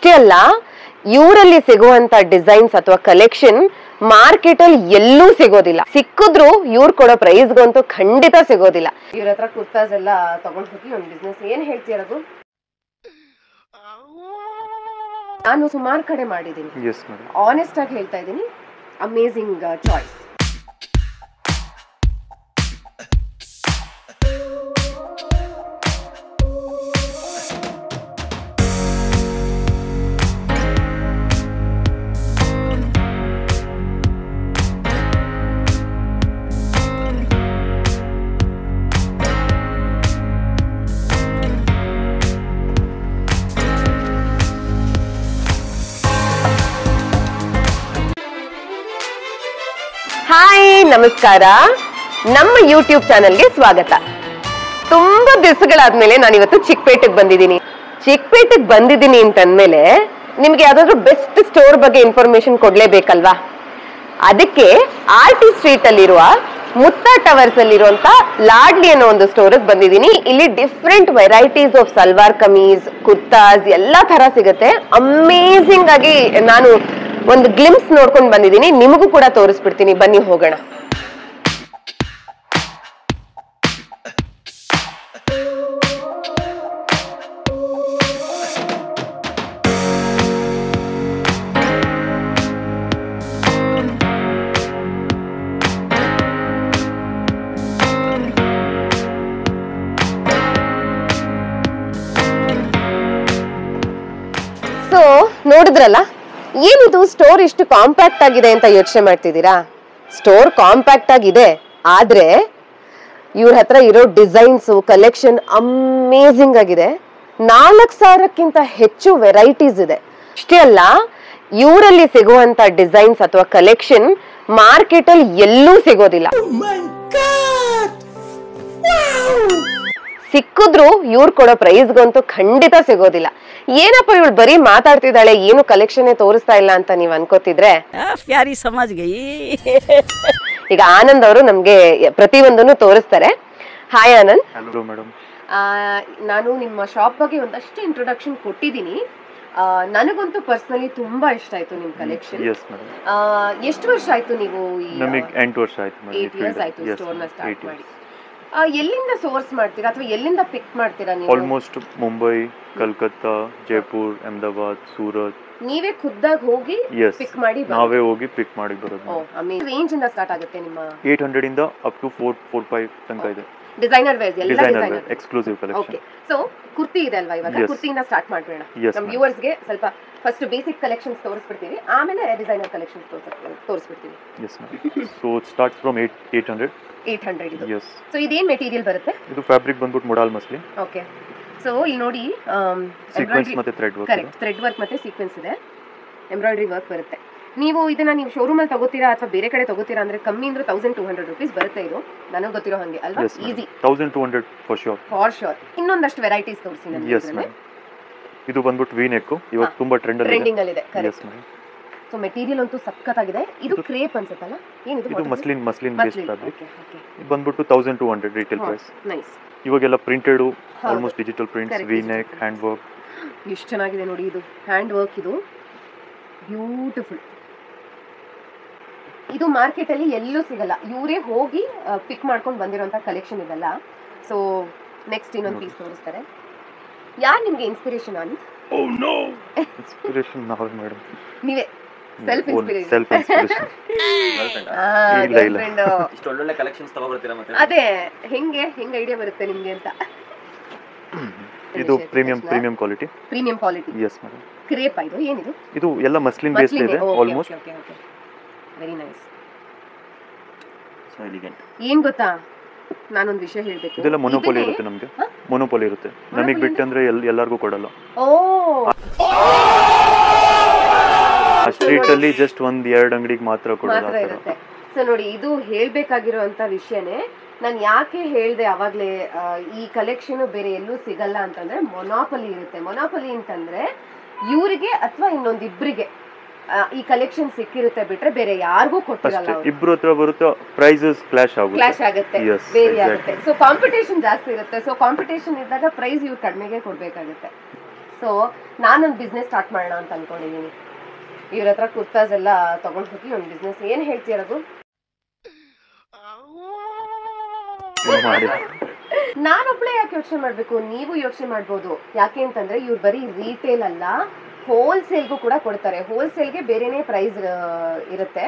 ಇಷ್ಟೇ ಅಲ್ಲ, ಇವರಲ್ಲಿ ಸಿಗುವಂತ ಡಿಸೈನ್ಸ್ ಅಥವಾ ಕಲೆಕ್ಷನ್ ಮಾರ್ಕೆಟ್ ಅಲ್ಲಿ ಎಲ್ಲೂ ಸಿಗೋದಿಲ್ಲ. ಸಿಕ್ಕಿದ್ರು ಇವ್ರು ಕೊಡೋ ಪ್ರೈಸ್ಗಂತೂ ಖಂಡಿತ ಸಿಗೋದಿಲ್ಲ. ಇವ್ರ ಹತ್ರ ಕುರ್ತಾಸ್ ಎಲ್ಲ ತಗೊಂಡ್ ಹೋಗಿ ಒಂದು ಬಿಸ್ನೆಸ್ ಏನ್ ಹೇಳ್ತೀರದು? ನಾನು ಸುಮಾರು ಕಡೆ ಮಾಡಿದ್ದೀನಿ, ಆನೆಸ್ಟ್ ಆಗಿ ಹೇಳ್ತಾ ಇದ್ದೀನಿ. Amazing choice. ಹಾಯ್, ನಮಸ್ಕಾರ. ನಮ್ಮ ಯೂಟ್ಯೂಬ್ ಚಾನೆಲ್ಗೆ ಸ್ವಾಗತ. ತುಂಬಾ ದಿವಸಗಳಾದ್ಮೇಲೆ ನಾನು ಇವತ್ತು ಚಿಕ್ಕಪೇಟೆಗೆ ಬಂದಿದ್ದೀನಿ. ಚಿಕ್ಕಪೇಟೆಗೆ ಬಂದಿದ್ದೀನಿ ಅಂತಂದ್ಮೇಲೆ ನಿಮ್ಗೆ ಯಾವ್ದಾದ್ರು ಬೆಸ್ಟ್ ಸ್ಟೋರ್ ಬಗ್ಗೆ ಇನ್ಫಾರ್ಮೇಶನ್ ಕೊಡ್ಲೇಬೇಕಲ್ವಾ? ಅದಕ್ಕೆ ಆರ್ಟಿ ಸ್ಟ್ರೀಟ್ ಅಲ್ಲಿರುವ ಮುತ್ತಾ ಟವರ್ಸ್ ಅಲ್ಲಿರುವಂತ ಲಾಡ್ಲಿ ಅನ್ನೋ ಒಂದು ಸ್ಟೋರ್ಗೆ ಬಂದಿದ್ದೀನಿ. ಇಲ್ಲಿ different varieties of salwar kameez, kurtas ಎಲ್ಲಾ ತರ ಸಿಗುತ್ತೆ. ಅಮೇಸಿಂಗ್ ಆಗಿ ನಾನು ಒಂದು ಗ್ಲಿಮ್ಸ್ ನೋಡ್ಕೊಂಡು ಬಂದಿದ್ದೀನಿ. ನಿಮಗೂ ಕೂಡ ತೋರಿಸ್ಬಿಡ್ತೀನಿ, ಬನ್ನಿ ಹೋಗೋಣ. ಸೊ ನೋಡಿದ್ರಲ್ಲ, ಏನಿದು ಸ್ಟೋರ್ ಇಷ್ಟು ಕಾಂಪ್ಯಾಕ್ಟ್ ಆಗಿದೆ ಅಂತ ಯೋಚನೆ ಮಾಡ್ತಿದ್ದೀರಾ? ಸ್ಟೋರ್ ಕಾಂಪ್ಯಾಕ್ಟ್ ಆಗಿದೆ, ಆದ್ರೆ ಇವ್ರ ಹತ್ರ ಇರೋ ಡಿಸೈನ್ಸ್ ಕಲೆಕ್ಷನ್ ಅಮೇಸಿಂಗ್ ಆಗಿದೆ. 4,000ಕ್ಕಿಂತ ಹೆಚ್ಚು ವೆರೈಟೀಸ್ ಇದೆ. ಅಷ್ಟೇ ಅಲ್ಲ, ಇವರಲ್ಲಿ ಸಿಗುವಂತ ಡಿಸೈನ್ಸ್ ಅಥವಾ ಕಲೆಕ್ಷನ್ ಮಾರ್ಕೆಟ್ ಅಲ್ಲಿ ಎಲ್ಲೂ ಸಿಗೋದಿಲ್ಲ. ಸಿಕ್ಕಿದ್ರು ಇವ್ರು ಕೊಡೋ ಪ್ರೈಸ್ಗಂತೂ ಖಂಡಿತ ಸಿಗೋದಿಲ್ಲ. ಏನಪ್ಪ ಇವಳು ಬರೀ ಮಾತಾಡ್ತಿದ್ದಾಳೆ, ಏನು ಕಲೆಕ್ಷನ್ ತೋರಿಸ್ತಾ ಇಲ್ಲ ಅಂತ ನೀವ್ ಅನ್ಕೋತಿದ್ರೆ, ಪ್ಯಾರಿ ಸಮಾಜ್ಗೆ ಈಗ ಆನಂದ್ ಅವರು ನಮ್ಗೆ ಪ್ರತಿಯೊಂದನ್ನು ತೋರಿಸ್ತಾರೆ. ಹಾಯ್ ಆನಂದ್. Hello madam. ನಾನು ನಿಮ್ಮ ಶಾಪ್ ಬಗ್ಗೆ ಒಂದಷ್ಟು ಇಂಟ್ರೊಡಕ್ಷನ್ ಕೊಟ್ಟಿದ್ದೀನಿ. ನನಗಂತೂ ಪರ್ಸನಲಿ ತುಂಬಾ ಇಷ್ಟ ಆಯ್ತು ನಿಮ್ ಕಲೆಕ್ಷನ್. ಎಷ್ಟು ವರ್ಷ ಆಯ್ತು ನೀವು? ನಮಗೆ 8 ವರ್ಷ ಆಯ್ತು ಮೇಡಮ್. 8 ಇಯರ್ಸ್ ಆಯ್ತು ಸ್ಟೋರ್ ನ ಸ್ಟಾರ್ಟ್ ಮಾಡಿ. ಎಲ್ಲಿಂದ ಸೋರ್ಸ್ ಮಾಡ್ತೀರಾ ಅಥವಾ ಎಲ್ಲಿಂದ ಪಿಕ್ ಮಾಡ್ತೀರಾ ನೀವು? ಆಲ್ಮೋಸ್ಟ್ ಮುಂಬೈ, ಕಲ್ಕತ್ತಾ, ಜೈಪುರ್, ಅಹಮದಾಬಾದ್, ಸೂರತ್. ನೀವೇ ಖುದ್ದಾಗಿ ಹೋಗಿ ಪಿಕ್ ಮಾಡಿ? ನಾವೇ ಹೋಗಿ ಪಿಕ್ ಮಾಡಿ ಬರೋದು. ರೇಂಜ್ ಇಂದ ಸ್ಟಾರ್ಟ್ ಆಗುತ್ತೆ ನಿಮ್ಮ? 800 ಇಂದ ಅಪ್ ಟು 4-5 ತನಕ ಇದೆ. ಡಿಸೈನರ್ ವೇರ್ಸ್ ಎಲ್ಲ designer exclusive collection. Okay, so kurti ಇದೆ ಅಲ್ವಾ, ಇವಾಗ ಕುರ್ತಿಯಿಂದ ಸ್ಟಾರ್ಟ್ ಮಾಡೋಣ. ನಮ್ಮ ವ್ಯೂವರ್ಸ್ ಗೆ ಸ್ವಲ್ಪ ಫಸ್ಟ್ ಬೇಸಿಕ್ ಕಲೆಕ್ಷನ್ಸ್ ತೋರಿಸ್ಬಿಡ್ತೀವಿ, ಆಮೇಲೆ ಡಿಸೈನರ್ ಕಲೆಕ್ಷನ್ಸ್ ತೋರಿಸ್ಬಿಡ್ತೀವಿ. Yes ma'am. So it starts from 800 ಇದು. ಎಸ್. ಸೋ ಇದೇನ್ ಮೆಟೀರಿಯಲ್ ಬರುತ್ತೆ? ಇದು ಫ್ಯಾಬ್ರಿಕ್ ಬಂದ್ಬಿಟ್ಟು ಮೊಡಾಲ್ ಮಸ್ಲಿನ್. ಓಕೆ, ಸೋ ಇಲ್ಲಿ ನೋಡಿ ಸೀಕ್ವೆನ್ಸ್ ಮತ್ತೆ thread work. Correct, thread work ಮತ್ತೆ ಸೀಕ್ವೆನ್ಸ್ ಇದೆ, ಎಂಬ್ರಾಯ್ಡರಿ ವರ್ಕ್ ಬರುತ್ತೆ. ನೀವು ಇದನ್ನ ನೀವು ಶೋರೂಮ್ ಅಲ್ಲಿ ತಗೋತೀರಾ ಅಥವಾ ಬೇರೆ ಕಡೆ ತಗೋತೀರಾ ಅಂದ್ರೆ ಕಮ್ಮಿ ಅಂದ್ರೆ 1200 ರೂಪೀಸ್ ಬರುತ್ತೆ. ಇದು ನನಗೆ ಗೊತ್ತಿರೋ ಹಂಗೆ ಅಲ್ವಾ? Easy 1200 for sure. ಇನ್ನೊಂದಷ್ಟು ವೆರೈಟೀಸ್ ತೋರಿಸಿ ನನಗೆ. Yes ma'am. ಇದು ಬಂದ್ಬಿಟ್ಟು ವಿ ನೆಕ್, ಇವಾಗ ತುಂಬಾ ಟ್ರೆಂಡಿಂಗ್ ಅಲ್ಲಿ ಇದೆ. Yes ma'am. ಸೊ ಮೆಟೀರಿಯಲ್ ಅಂತೂ ಸಕ್ಕತ್ತಾಗಿದೆ. ಇದು ಕ್ರೇಪ್ ಅನ್ಸುತ್ತಲ್ಲ, ಏನಿದು? ಇದು ಮಸ್ಲಿನ್ ಬೇಸ್ಡ್ ಫ್ಯಾಬ್ರಿಕ್. ಇದು ಬಂದ್ಬಿಟ್ಟು 1200 ರಿಟೇಲ್ ಪ್ರೈಸ್. ನೈಸ್. ಇವಾಗೆಲ್ಲ printed, almost digital prints, V neck, hand work. ಎಷ್ಟು ಚೆನ್ನಾಗಿದೆ ನೋಡಿ, ಇದು ಹ್ಯಾಂಡ್ ವರ್ಕ್, ಇದು ಬ್ಯೂಟಿಫುಲ್. ಇದು ಮಾರ್ಕೆಟ್ ಅಲ್ಲಿ ಎಲ್ಲೂ ಸಿಗಲ್ಲ, ಇವರೇ ಹೋಗಿ ಪಿಕ್ ಮಾಡ್ಕೊಂಡು ಬಂದಿರೋಂಥ ಕಲೆಕ್ಷನ್ ಇದೆಲ್ಲ. ಸೊ ನೆಕ್ಸ್ಟ್ ಇನ್ನೊಂದು ಪೀಸ್ ತೋರಿಸ್ತಾರೆ. ಯಾರು ನಿಮ್ಗೆ inspiration? Anand. Oh no, inspiration ನಾವೇ ಮೇಡಮ್. ನೀವೇ ಸೆಲ್ಫ್ ಇನ್ಸ್ಪಿರೇಷನ್. ಇಷ್ಟು ಒಳ್ಳೊಳ್ಳೆ ಕಲೆಕ್ಷನ್ಸ್ ತಗೋಬರ್ತೀರಾ ಮತ್ತೆ? ಅದೇ ಹೆಂಗೆ ಐಡಿಯಾ ಬರುತ್ತೆ ನಿಮ್ಗೆ ಅಂತ? ಇದು premium quality. Premium quality. Yes madam. Crepe ಇದು ಏನಿದು? ಇದು ಎಲ್ಲ ಮಸ್ಲಿನ್ ಬೇಸ್ಡ್ ಇದೆ almost. Very nice. So elegant. ಏನ್ ಗೊತ್ತಾ, ನಾನೊಂದು ವಿಷಯ ಹೇಳ್ಬೇಕು. ಇದೆಲ್ಲ ಮೊನೋಪೋಲಿ ಇರುತ್ತೆ ನಮಗೆ. ಮೊನೋಪೋಲಿ ಇರುತ್ತೆ ನಮಗೆ ಬಿಟ್ಟಂದ್ರೆ ಎಲ್ಲರಿಗೂ ಕೊಡಲ್ಲ. ಸ್ಟ್ರೀಟ್ ಅಲ್ಲಿ ಜಸ್ಟ್ 1-2 ಅಂಗಡಿಗೆ ಮಾತ್ರ ಕೊಡೋದು. ಸೊ ನೋಡಿ, ಇದು ಹೇಳ್ಬೇಕಾಗಿರುವಂತ ವಿಷಯನೇ. ನಾನು ಯಾಕೆ ಹೇಳ್ದೆ ಅವಾಗ್ಲೇ ಈ ಕಲೆಕ್ಷನ್ ಬೇರೆ ಎಲ್ಲೂ ಸಿಗಲ್ಲ ಅಂತಂದ್ರೆ, ಮೊನೋಪೊಲಿ ಇರುತ್ತೆ. ಮೊನೋಪೊಲಿ ಅಂತಂದ್ರೆ ಇವರಿಗೆ ಅಥವಾ ಇನ್ನೊಂದಿಬ್ರಿಗೆ ಈ ಕಲೆಕ್ಷನ್ ಸಿಕ್ಕಿರುತ್ತೆ ಬಿಟ್ರೆ ಬೇರೆ ಯಾರಿಗೂ ಕೊಟ್ಟಿರಲ್ಲ. ಇಬ್ರು ಹತ್ರ ಬರುತ್ತೆ, ಪ್ರೈಸಸ್ ಕ್ಲಾಶ್ ಆಗುತ್ತೆ, ಬೇರೆ ಆಗುತ್ತೆ. ಸೊ ಕಾಂಪಿಟೇಷನ್ ಜಾಸ್ತಿ ಇರುತ್ತೆ. ಸೊ ಕಾಂಪಿಟೇಷನ್ ಇದ್ದಾಗ ಪ್ರೈಸ್ ಇವ್ರು ಕಡಿಮೆಗೆ ಕೊಡ್ಬೇಕಾಗುತ್ತೆ. ಸೊ ನಾನೊಂದು ಬಿಸ್ನೆಸ್ ಸ್ಟಾರ್ಟ್ ಮಾಡೋಣ ಅಂತ ಅನ್ಕೊಂಡಿದೀನಿ. ಇವ್ರ ಹತ್ರ ಕುರ್ತಾಸ್ ಎಲ್ಲ ತಗೊಂಡ್ ಹೋಗಿ ಒಂದು ಬಿಸ್ನೆಸ್. ಏನ್ ಹೇಳ್ತೀಯ ರಘು? ಮಾಡಿ ನಾನೊಬ್ಳೆ ಯಾಕೆ ಯೋಚನೆ ಮಾಡ್ಬೇಕು, ನೀವು ಯೋಚನೆ ಮಾಡ್ಬೋದು. ಯಾಕೆ ಅಂತಂದ್ರೆ ಇವ್ರು ಬರೀ ರೀಟೇಲ್ ಅಲ್ಲ, ಹೋಲ್ಸೇಲ್ಗೂ ಕೂಡ ಕೊಡ್ತಾರೆ. ಹೋಲ್ಸೇಲ್ಗೆ ಬೇರೆನೇ ಪ್ರೈಸ್ ಇರುತ್ತೆ,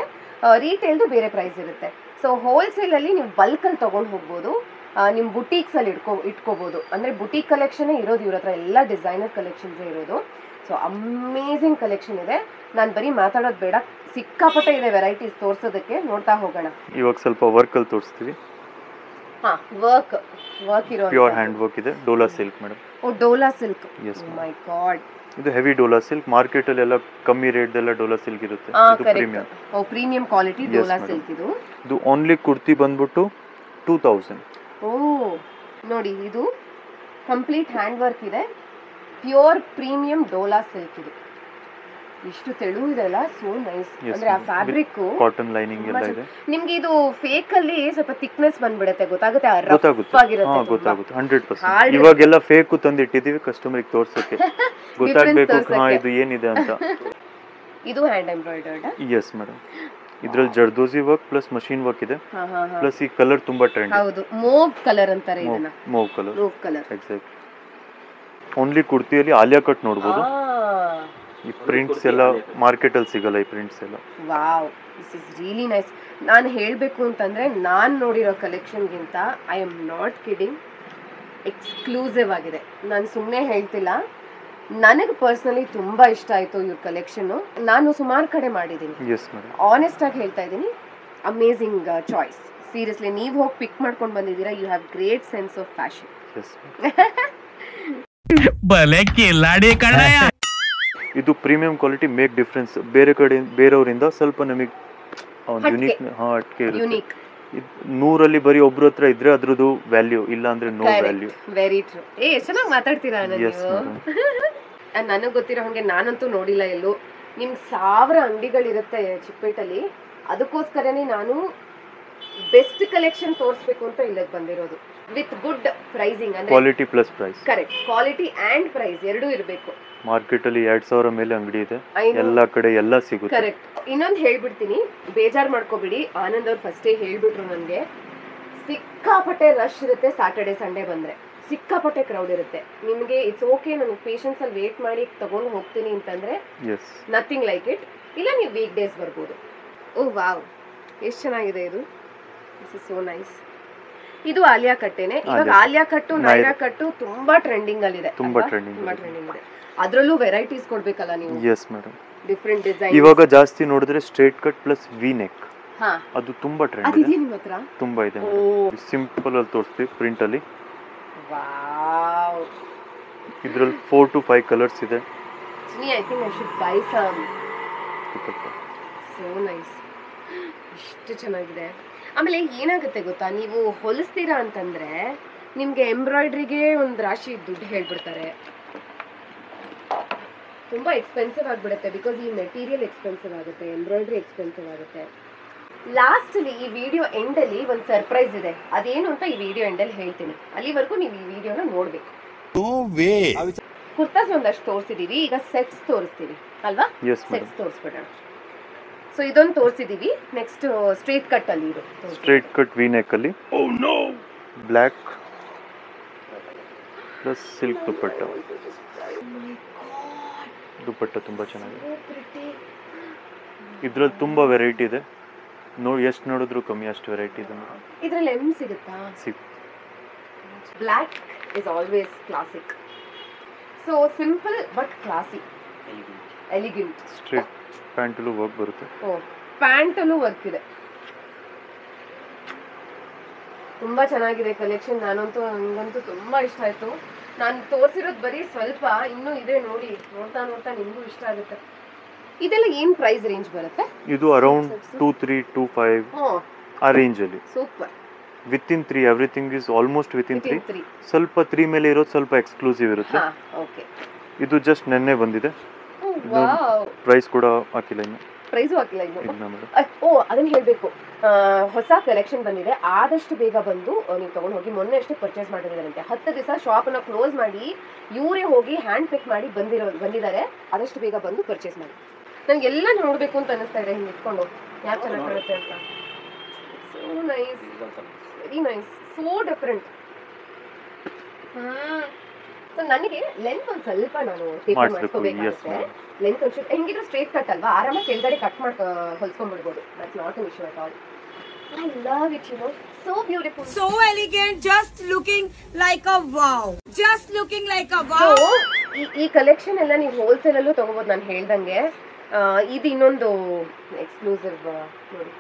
ರೀಟೇಲ್ದು ಬೇರೆ ಪ್ರೈಸ್ ಇರುತ್ತೆ. ಸೊ ಹೋಲ್ಸೇಲ್ ಅಲ್ಲಿ ನೀವು ಬಲ್ಕ್ ಅಲ್ಲಿ ತಗೊಂಡು ಹೋಗ್ಬೋದು, ನಿಮ್ ಬುಟೀಕ್ಸ್ ಅಲ್ಲಿ ಇಟ್ಕೋಬಹುದು. ಅಂದ್ರೆ ಬುಟೀಕ್ ಕಲೆಕ್ಷನ್ ಇರೋದು ಇವ್ರ ಹತ್ರ, ಎಲ್ಲ ಡಿಸೈನರ್ ಕಲೆಕ್ಷನ್ಸ್ ಇರೋದು. ಸೊ ಅಮೇಝಿಂಗ್ ಕಲೆಕ್ಷನ್ ಇದೆ. ನಾನು ಬರೀ ಮಾತಾಡೋದು ಬೇಡ, ಸಿಕ್ಕಾಪಟ್ಟೆ ಇದೆ ವೆರೈಟೀಸ್ ತೋರ್ಸೋದಕ್ಕೆ. ನೋಡ್ತಾ ಹೋಗೋಣ. ಇವಾಗ ಸ್ವಲ್ಪ ವರ್ಕ್ ಅಲ್ಲಿ ತೋರಿಸ್ತೀವಿ. ಹಾ, ವರ್ಕ್ ಇರೋ ಪ್ಯೂರ್ ಹ್ಯಾಂಡ್ ವರ್ಕ್ ಇದೆ. Dola silk madam. Oh, dola silk. Yes, my god, ಇದು ಹೆವಿ ಡೋಲಾ ಸಿಲ್ಕ್. ಮಾರ್ಕೆಟ್ ಅಲ್ಲಿ ಎಲ್ಲ ಕಮ್ಮಿ ರೇಟ್ ಎಲ್ಲ ಡೋಲಾ ಸಿಲ್ಕ್ ಇರುತ್ತೆ. ಇದು premium. Oh, premium quality dola silk ಇದು. ಇದು ಓನ್ಲಿ ಕುರ್ತಿ ಬಂದ್ಬಿಟ್ಟು 2000. ಓ ನೋಡಿ, ಇದು ಕಂಪ್ಲೀಟ್ ಹ್ಯಾಂಡ್ ವರ್ಕ್ ಇದೆ, ಪ್ಯೂರ್ ಪ್ರೀಮಿಯಂ ಡೋಲಾ ಸಿಲ್ಕ್ ಇದು. ಇಷ್ಟು ತೆಳು ಇದೆಲ್ಲ, ಸೋ ನೈಸ್. ಅಂದ್ರೆ ಆ ಫ್ಯಾಬ್ರಿಕ್ ಕಾಟನ್ ಲೈನಿಂಗ್ ಎಲ್ಲ ಇದೆ. ನಿಮ್ಗೆ ಇದು ಫೇಕ್ ಅಲ್ಲಿ ಸ್ವಲ್ಪ ಥಿಕ್ನೆಸ್ ಬಂದ್ಬಿಡುತ್ತೆ, ಗೊತ್ತಾಗುತ್ತೆ. ಗೊತ್ತಾಗುತ್ತೆ 100%. ಇವಾಗೆಲ್ಲ ಫೇಕ್ ತಂದು ಇಟ್ಟಿದೀವಿ ಕಸ್ಟಮರ್ ಗೆ ತೋರ್ಸಕ್ಕೆ, ಗೊತ್ತಾಗ್ಬೇಕು ಇದು ಏನಿದೆ ಅಂತ. ಇದು ಹ್ಯಾಂಡ್ ಎಂಬ್ರಾಯ್ಡರ್ಡ್. Yes madam. ಇದ್ರಲ್ಲಿ zardozi work plus machine work ಇದೆ. ಪ್ಲಸ್ ಈ ಕಲರ್ ತುಂಬಾ ಟ್ರೆಂಡ್. ಹೌದು, ಮೂವ್ ಕಲರ್ ಅಂತಾರೆ ಇದನ್ನ. Mauve colour exact. ಓನ್ಲಿ ಕುರ್ತಿಯಲ್ಲಿ ಆಲಿಯಾ ಕಟ್ ನೋಡಬಹುದು. ಈ ಪ್ರಿಂಟ್ಸ್ ಎಲ್ಲ ಮಾರ್ಕೆಟ್ ಅಲ್ಲಿ ಸಿಗಲ್ಲ, ಈ ಪ್ರಿಂಟ್ಸ್ ಎಲ್ಲ. Wow, this is really nice. ನಾನು ಹೇಳಬೇಕು ಅಂತಂದ್ರೆ, ನಾನು ನೋಡಿರೋ ಕಲೆಕ್ಷನ್ಗಿಂತ, I am not kidding, exclusive ಆಗಿದೆ. ನಾನು ಸುಮ್ಮನೆ ಹೇಳ್ತಿಲ್ಲ, ನನಗೆ ಪರ್ಸನಲಿ ತುಂಬಾ ಇಷ್ಟ ಆಯ್ತು ಇವ್ರ ಕಲೆಕ್ಷನ್. ನಾನು ಸುಮಾರು ಕಡೆ ಮಾಡಿದ್ದೀನಿ, ಆನೆಸ್ಟ್ ಆಗಿ ಹೇಳ್ತಾ ಇದ್ದೀನಿ. Amazing choice, seriously. ನೀವು ಹೋಗಿ ಪಿಕ್ ಮಾಡ್ಕೊಂಡು ಬಂದಿದ್ದೀರಾ. You have great sense of fashion. ಇದು ಪ್ರೀಮಿಯಂ ಕ್ವಾಲಿಟಿ, ಮೇಕ್ ಡಿಫರೆನ್ಸ್. ಬೇರೆ ಕಡೆ ಬೇರೆಯವರಿಂದ ಸ್ವಲ್ಪ ನಮಗೆ ಯುನೀಕ್ ಯುನೀಕ್. 100 ಬರೀ ಒಬ್ರ ಹತ್ರ ಇದ್ರೆ ಅದ್ರದ್ದು ವ್ಯಾಲ್ಯೂ, ಇಲ್ಲ ಅಂದ್ರೆ ನೋ ವ್ಯಾಲ್ಯೂ. Very true. ಎಷ್ಟು ಚೆನ್ನಾಗಿ ಮಾತಾಡ್ತೀರಾ ನೀವು. ನನಗೆ ಗೊತ್ತಿರೋ ಹಾಗೆ ನಾನಂತೂ ನೋಡಿಲ್ಲ ಎಲ್ಲೂ. ನಿಮ್ಗೆ 1000 ಅಂಗಡಿಗಳಿರುತ್ತೆ ಚಿಕ್ಕಪೇಟಲ್ಲಿ. ಅದಕ್ಕೋಸ್ಕರನೇ ನಾನು ಬೆಸ್ಟ್ ಕಲೆಕ್ಷನ್ ತೋರಿಸ್ಬೇಕು ಅಂತ ಇಲ್ಲಿಗೆ ಬಂದಿರೋದು. ವಿತ್ ಗುಡ್ ಪ್ರೈಸಿಂಗ್, ಅಂದ್ರೆ quality plus price. Correct, quality and price ಎರಡೂ ಇರಬೇಕು. ಮಾರ್ಕೆಟ್ ಅಲ್ಲಿ 2000 ಮೇಲೆ ಅಂಗಡಿ ಇದೆ, ಎಲ್ಲಾ ಕಡೆ ಎಲ್ಲ ಸಿಗುತ್ತೆ. ಕರೆಕ್ಟ್. ಇನ್ನೊಂದು ಹೇಳ್ಬಿಡ್ತೀನಿ, ಬೇಜಾರ್ ಮಾಡ್ಕೋಬಿಡಿ. ಆನಂದ್ ಅವ್ರು ಫಸ್ಟೇ ಹೇಳ್ಬಿಟ್ರು ನನಗೆ, ಸಿಕ್ಕಾಪಟ್ಟೆ ರಶ್ ಇರುತ್ತೆ ಸ್ಯಾಟರ್ಡೆ ಸಂಡೇ ಬಂದ್ರೆ. ಸಿಕ್ಕಾಪಟ್ಟೆ ಕ್ರೌಡ್ ಇರುತ್ತೆ. ನಿಮಗೆ ಇಟ್ಸ್ ಓಕೆ, ನನಗೆ ಪೇಷನ್ಸ್ ಅಲ್ಲಿ ವೇಟ್ ಮಾಡಿ ತಗೊಂಡು ಹೋಗ್ತೀನಿ ಅಂತಂದ್ರೆ ನಥಿಂಗ್ ಲೈಕ್ ಇಟ್. ಇಲ್ಲ, ನೀವು ವೀಕ್ ಡೇಸ್ ಬರ್ಬೋದು. ಓ ವಾವ್, ಎಷ್ಟು ಚೆನ್ನಾಗಿದೆ ಇದು. This is so nice. ಇದು ಆಲಿಯಾ ಕಟ್ಟೇನೆ. ಇವಾಗ ಆಲಿಯಾ ಕಟ್ಟು, ನೈರಾ ಕಟ್ಟು ತುಂಬಾ ಟ್ರೆಂಡಿಂಗ್ ಅಲ್ಲಿ ಇದೆ. ತುಂಬಾ ಟ್ರೆಂಡಿಂಗ್ ಇದೆ. ಅದ್ರಲ್ಲೂ ವೆರೈಟೀಸ್ ಕೊಡ್ಬೇಕಲ್ಲ ನೀವು. Yes madam. Different design. ಇವಾಗ ಜಾಸ್ತಿ ನೋಡಿದ್ರೆ straight cut plus V neck, ಹಾ, ಅದು ತುಂಬಾ ಟ್ರೆಂಡ್ ಇದೆ. ನಿಮ್ಮ ಹತ್ರ ತುಂಬಾ ಇದೆ. ಸಿಂಪಲ್ ಅಲ್ಲಿ ತೋರಿಸ್ತೀವಿ ಪ್ರಿಂಟ್ ಅಲ್ಲಿ. ವಾವ್, ಇದ್ರಲ್ಲಿ 4 to 5 ಕಲರ್ಸ್ ಇದೆ. I think I should buy some. So nice, ಎಷ್ಟು ಚೆನ್ನಾಗಿದೆ. ಆಮೇಲೆ ಏನಾಗುತ್ತೆ ಗೊತ್ತಾ, ನೀವು ಹೊಲಿಸ್ತೀರಾ ಅಂತಂದ್ರೆ ನಿಮ್ಗೆ ಎಂಬ್ರಾಯ್ಡ್ರಿಗೆ ಒಂದು ರಾಶಿ ದುಡ್ಡು ಹೇಳ್ಬಿಡ್ತಾರೆ. ತುಂಬಾ ಎಕ್ಸ್ಪೆನ್ಸಿವ್ ಆಗಿಬಿಡುತ್ತೆ. ಬಿಕಾಸ್ ಈ ಮೆಟೀರಿಯಲ್ ಎಕ್ಸ್ಪೆನ್ಸಿವ್ ಆಗುತ್ತೆ, ಎಂಬ್ರಾಯ್ಡ್ರಿ ಎಕ್ಸ್ಪೆನ್ಸಿವ್ ಆಗುತ್ತೆ. ಲಾಸ್ಟಲ್ಲಿ ಈ ವಿಡಿಯೋ ಎಂಡಲ್ಲಿ ಒಂದು ಸರ್ಪ್ರೈಸ್ ಇದೆ. ಅದೇನು ಅಂತ ಈ ವಿಡಿಯೋ ಎಂಡಲ್ಲಿ ಹೇಳ್ತೀನಿ. ಅಲ್ಲಿವರೆಗೂ ನೀವು ಈ ವಿಡಿಯೋನ ನೋಡ್ಬೇಕು. ಕುರ್ತಾಸ್ ಒಂದಷ್ಟು ತೋರಿಸಿದೀವಿ, ಈಗ ಸೆಟ್ಸ್ ತೋರಿಸ್ತೀವಿ ಅಲ್ವಾ? ಸೆಟ್ಸ್ ತೋರಿಸ್ಬಿಡೋಣ. ಸೊ ಇದೊಂದು ತೋರಿಸಿದೀವಿ. ನೆಕ್ಸ್ಟ್ ಸ್ಟ್ರೇಟ್ ಕಟ್ ಅಲ್ಲಿ ಇದು ಸ್ಟ್ರೇಟ್ ಕಟ್ ವಿ ನೆಕ್ ಅಲ್ಲಿ black plus silk dupatta. Dupatta ತುಂಬಾ ಚೆನ್ನಾಗಿದೆ. ಇದ್ರಲ್ಲಿ ತುಂಬಾ ವೆರೈಟಿ ಇದೆ. ನೋಡಿ, ಎಷ್ಟು ನೋಡಿದ್ರು ಕಮ್ಮಿ, ಅಷ್ಟು ವೆರೈಟಿ ಇದೆ. ಇದ್ರಲ್ಲಿ ಎಮ್ ಸಿಗುತ್ತಾ? Black is always classic. So simple but classy, elegant. Straight ಪ್ಯಾಂಟಲ್ಲೂ ವರ್ಕ್ ಬರುತ್ತೆ. ಓ, ಪ್ಯಾಂಟಲ್ಲೂ ವರ್ಕ್ ಇದೆ. ತುಂಬಾ ಚೆನ್ನಾಗಿದೆ ಕಲೆಕ್ಷನ್. ನನಗಂತೂ ತುಂಬಾ ಇಷ್ಟ ಆಯ್ತು. ನಾನು ತೋರಿಸಿರೋದು ಬರೀ ಸ್ವಲ್ಪ, ಇನ್ನೂ ಇದೆ ನೋಡಿ. ನೋಡ್ತಾ ನೋಡ್ತಾ ನಿಮಗೂ ಇಷ್ಟ ಆಗುತ್ತೆ. ಇದೆಲ್ಲ ಏನ್ ಪ್ರೈಸ್ ರೇಂಜ್ ಬರುತ್ತೆ? ಇದು ಅರೌಂಡ್ 2-3, 2-5 ಆ ರೇಂಜ್ ಅಲ್ಲಿ. Super. Within 3, everything is almost within 3. ಸ್ವಲ್ಪ 3 ಮೇಲೆ ಇರೋದು ಸ್ವಲ್ಪ ಎಕ್ಸ್ಕ್ಲೂಸಿವ್ ಇರುತ್ತೆ. ಓಕೆ. ಇದು ಜಸ್ಟ್ ನೆನ್ನೆ ಬಂದಿದೆ. ಪ್ರೈಸ್ ಕೂಡ ಹಾಕಿಲ್ಲ ಇನ್ನು. ಪ್ರೈಸು ಹಾಕಿಲ್ಲ ಇನ್ನು. ಇಲ್ಲ ಮೇಡಮ್. ಓ ಅದನ್ನ ಹೇಳ್ಬೇಕು, ಹೊಸ ಕಲೆಕ್ಷನ್ ಬಂದಿದೆ, ಆದಷ್ಟು ಬೇಗ ಬಂದು ನೀವು ತಗೊಂಡು ಹೋಗಿ. ಮೊನ್ನೆ ಅಷ್ಟೇ ಪರ್ಚೇಸ್ ಮಾಡಿದಾರಂತೆ, 10 ದಿವಸ ಶಾಪನ್ನ ಕ್ಲೋಸ್ ಮಾಡಿ ಇವರೇ ಹೋಗಿ ಹ್ಯಾಂಡ್ ಪಿಕ್ ಮಾಡಿ ಬಂದಿದ್ದಾರೆ. ಆದಷ್ಟು ಬೇಗ ಬಂದು ಪರ್ಚೇಸ್ ಮಾಡಿ. ನನಗೆಲ್ಲ ನೋಡ್ಬೇಕು ಅಂತ ಅನಿಸ್ತಾ ಇದೆ ಹಿಂಗೆ ಇಟ್ಕೊಂಡು, ಯಾರು ಚೆನ್ನಾಗಿ ಕಾಣುತ್ತೆ ಅಂತ. So nice, very nice, so different. So ನನಗೆ ಲೆಂತ್ ಒಂದು ಸ್ವಲ್ಪ ನಾನು ಟೇಪರ್ ಮಾಡಿಸ್ಕೋಬೇಕಾಗುತ್ತೆ. ಲೆಂತ್ ಒಂದು ಹೆಂಗಿದ್ರು ಸ್ಟ್ರೇಟ್ ಕಟ್ ಅಲ್ವಾ, ಆರಾಮಾಗಿ ಕೆಳಗಡೆ ಕಟ್ ಮಾಡಿ ಹೊಲ್ಸ್ಕೊಂಡ್ಬಿಡ್ಬೋದು. That's not an issue at all. I love it, you know. So beautiful. So elegant, just looking like a wow. Just looking like a wow. So, ಈ collection ಎಲ್ಲ ನೀವು ಹೋಲ್ಸೇಲ್ ಅಲ್ಲೂ ತಗೋಬಹುದು. ನಾನು ಹೇಳ್ದಂಗೆ ಇದು ಇನ್ನೊಂದು ಎಕ್ಸ್ಕ್ಲೂಸಿವ್ ನೋಡಿ.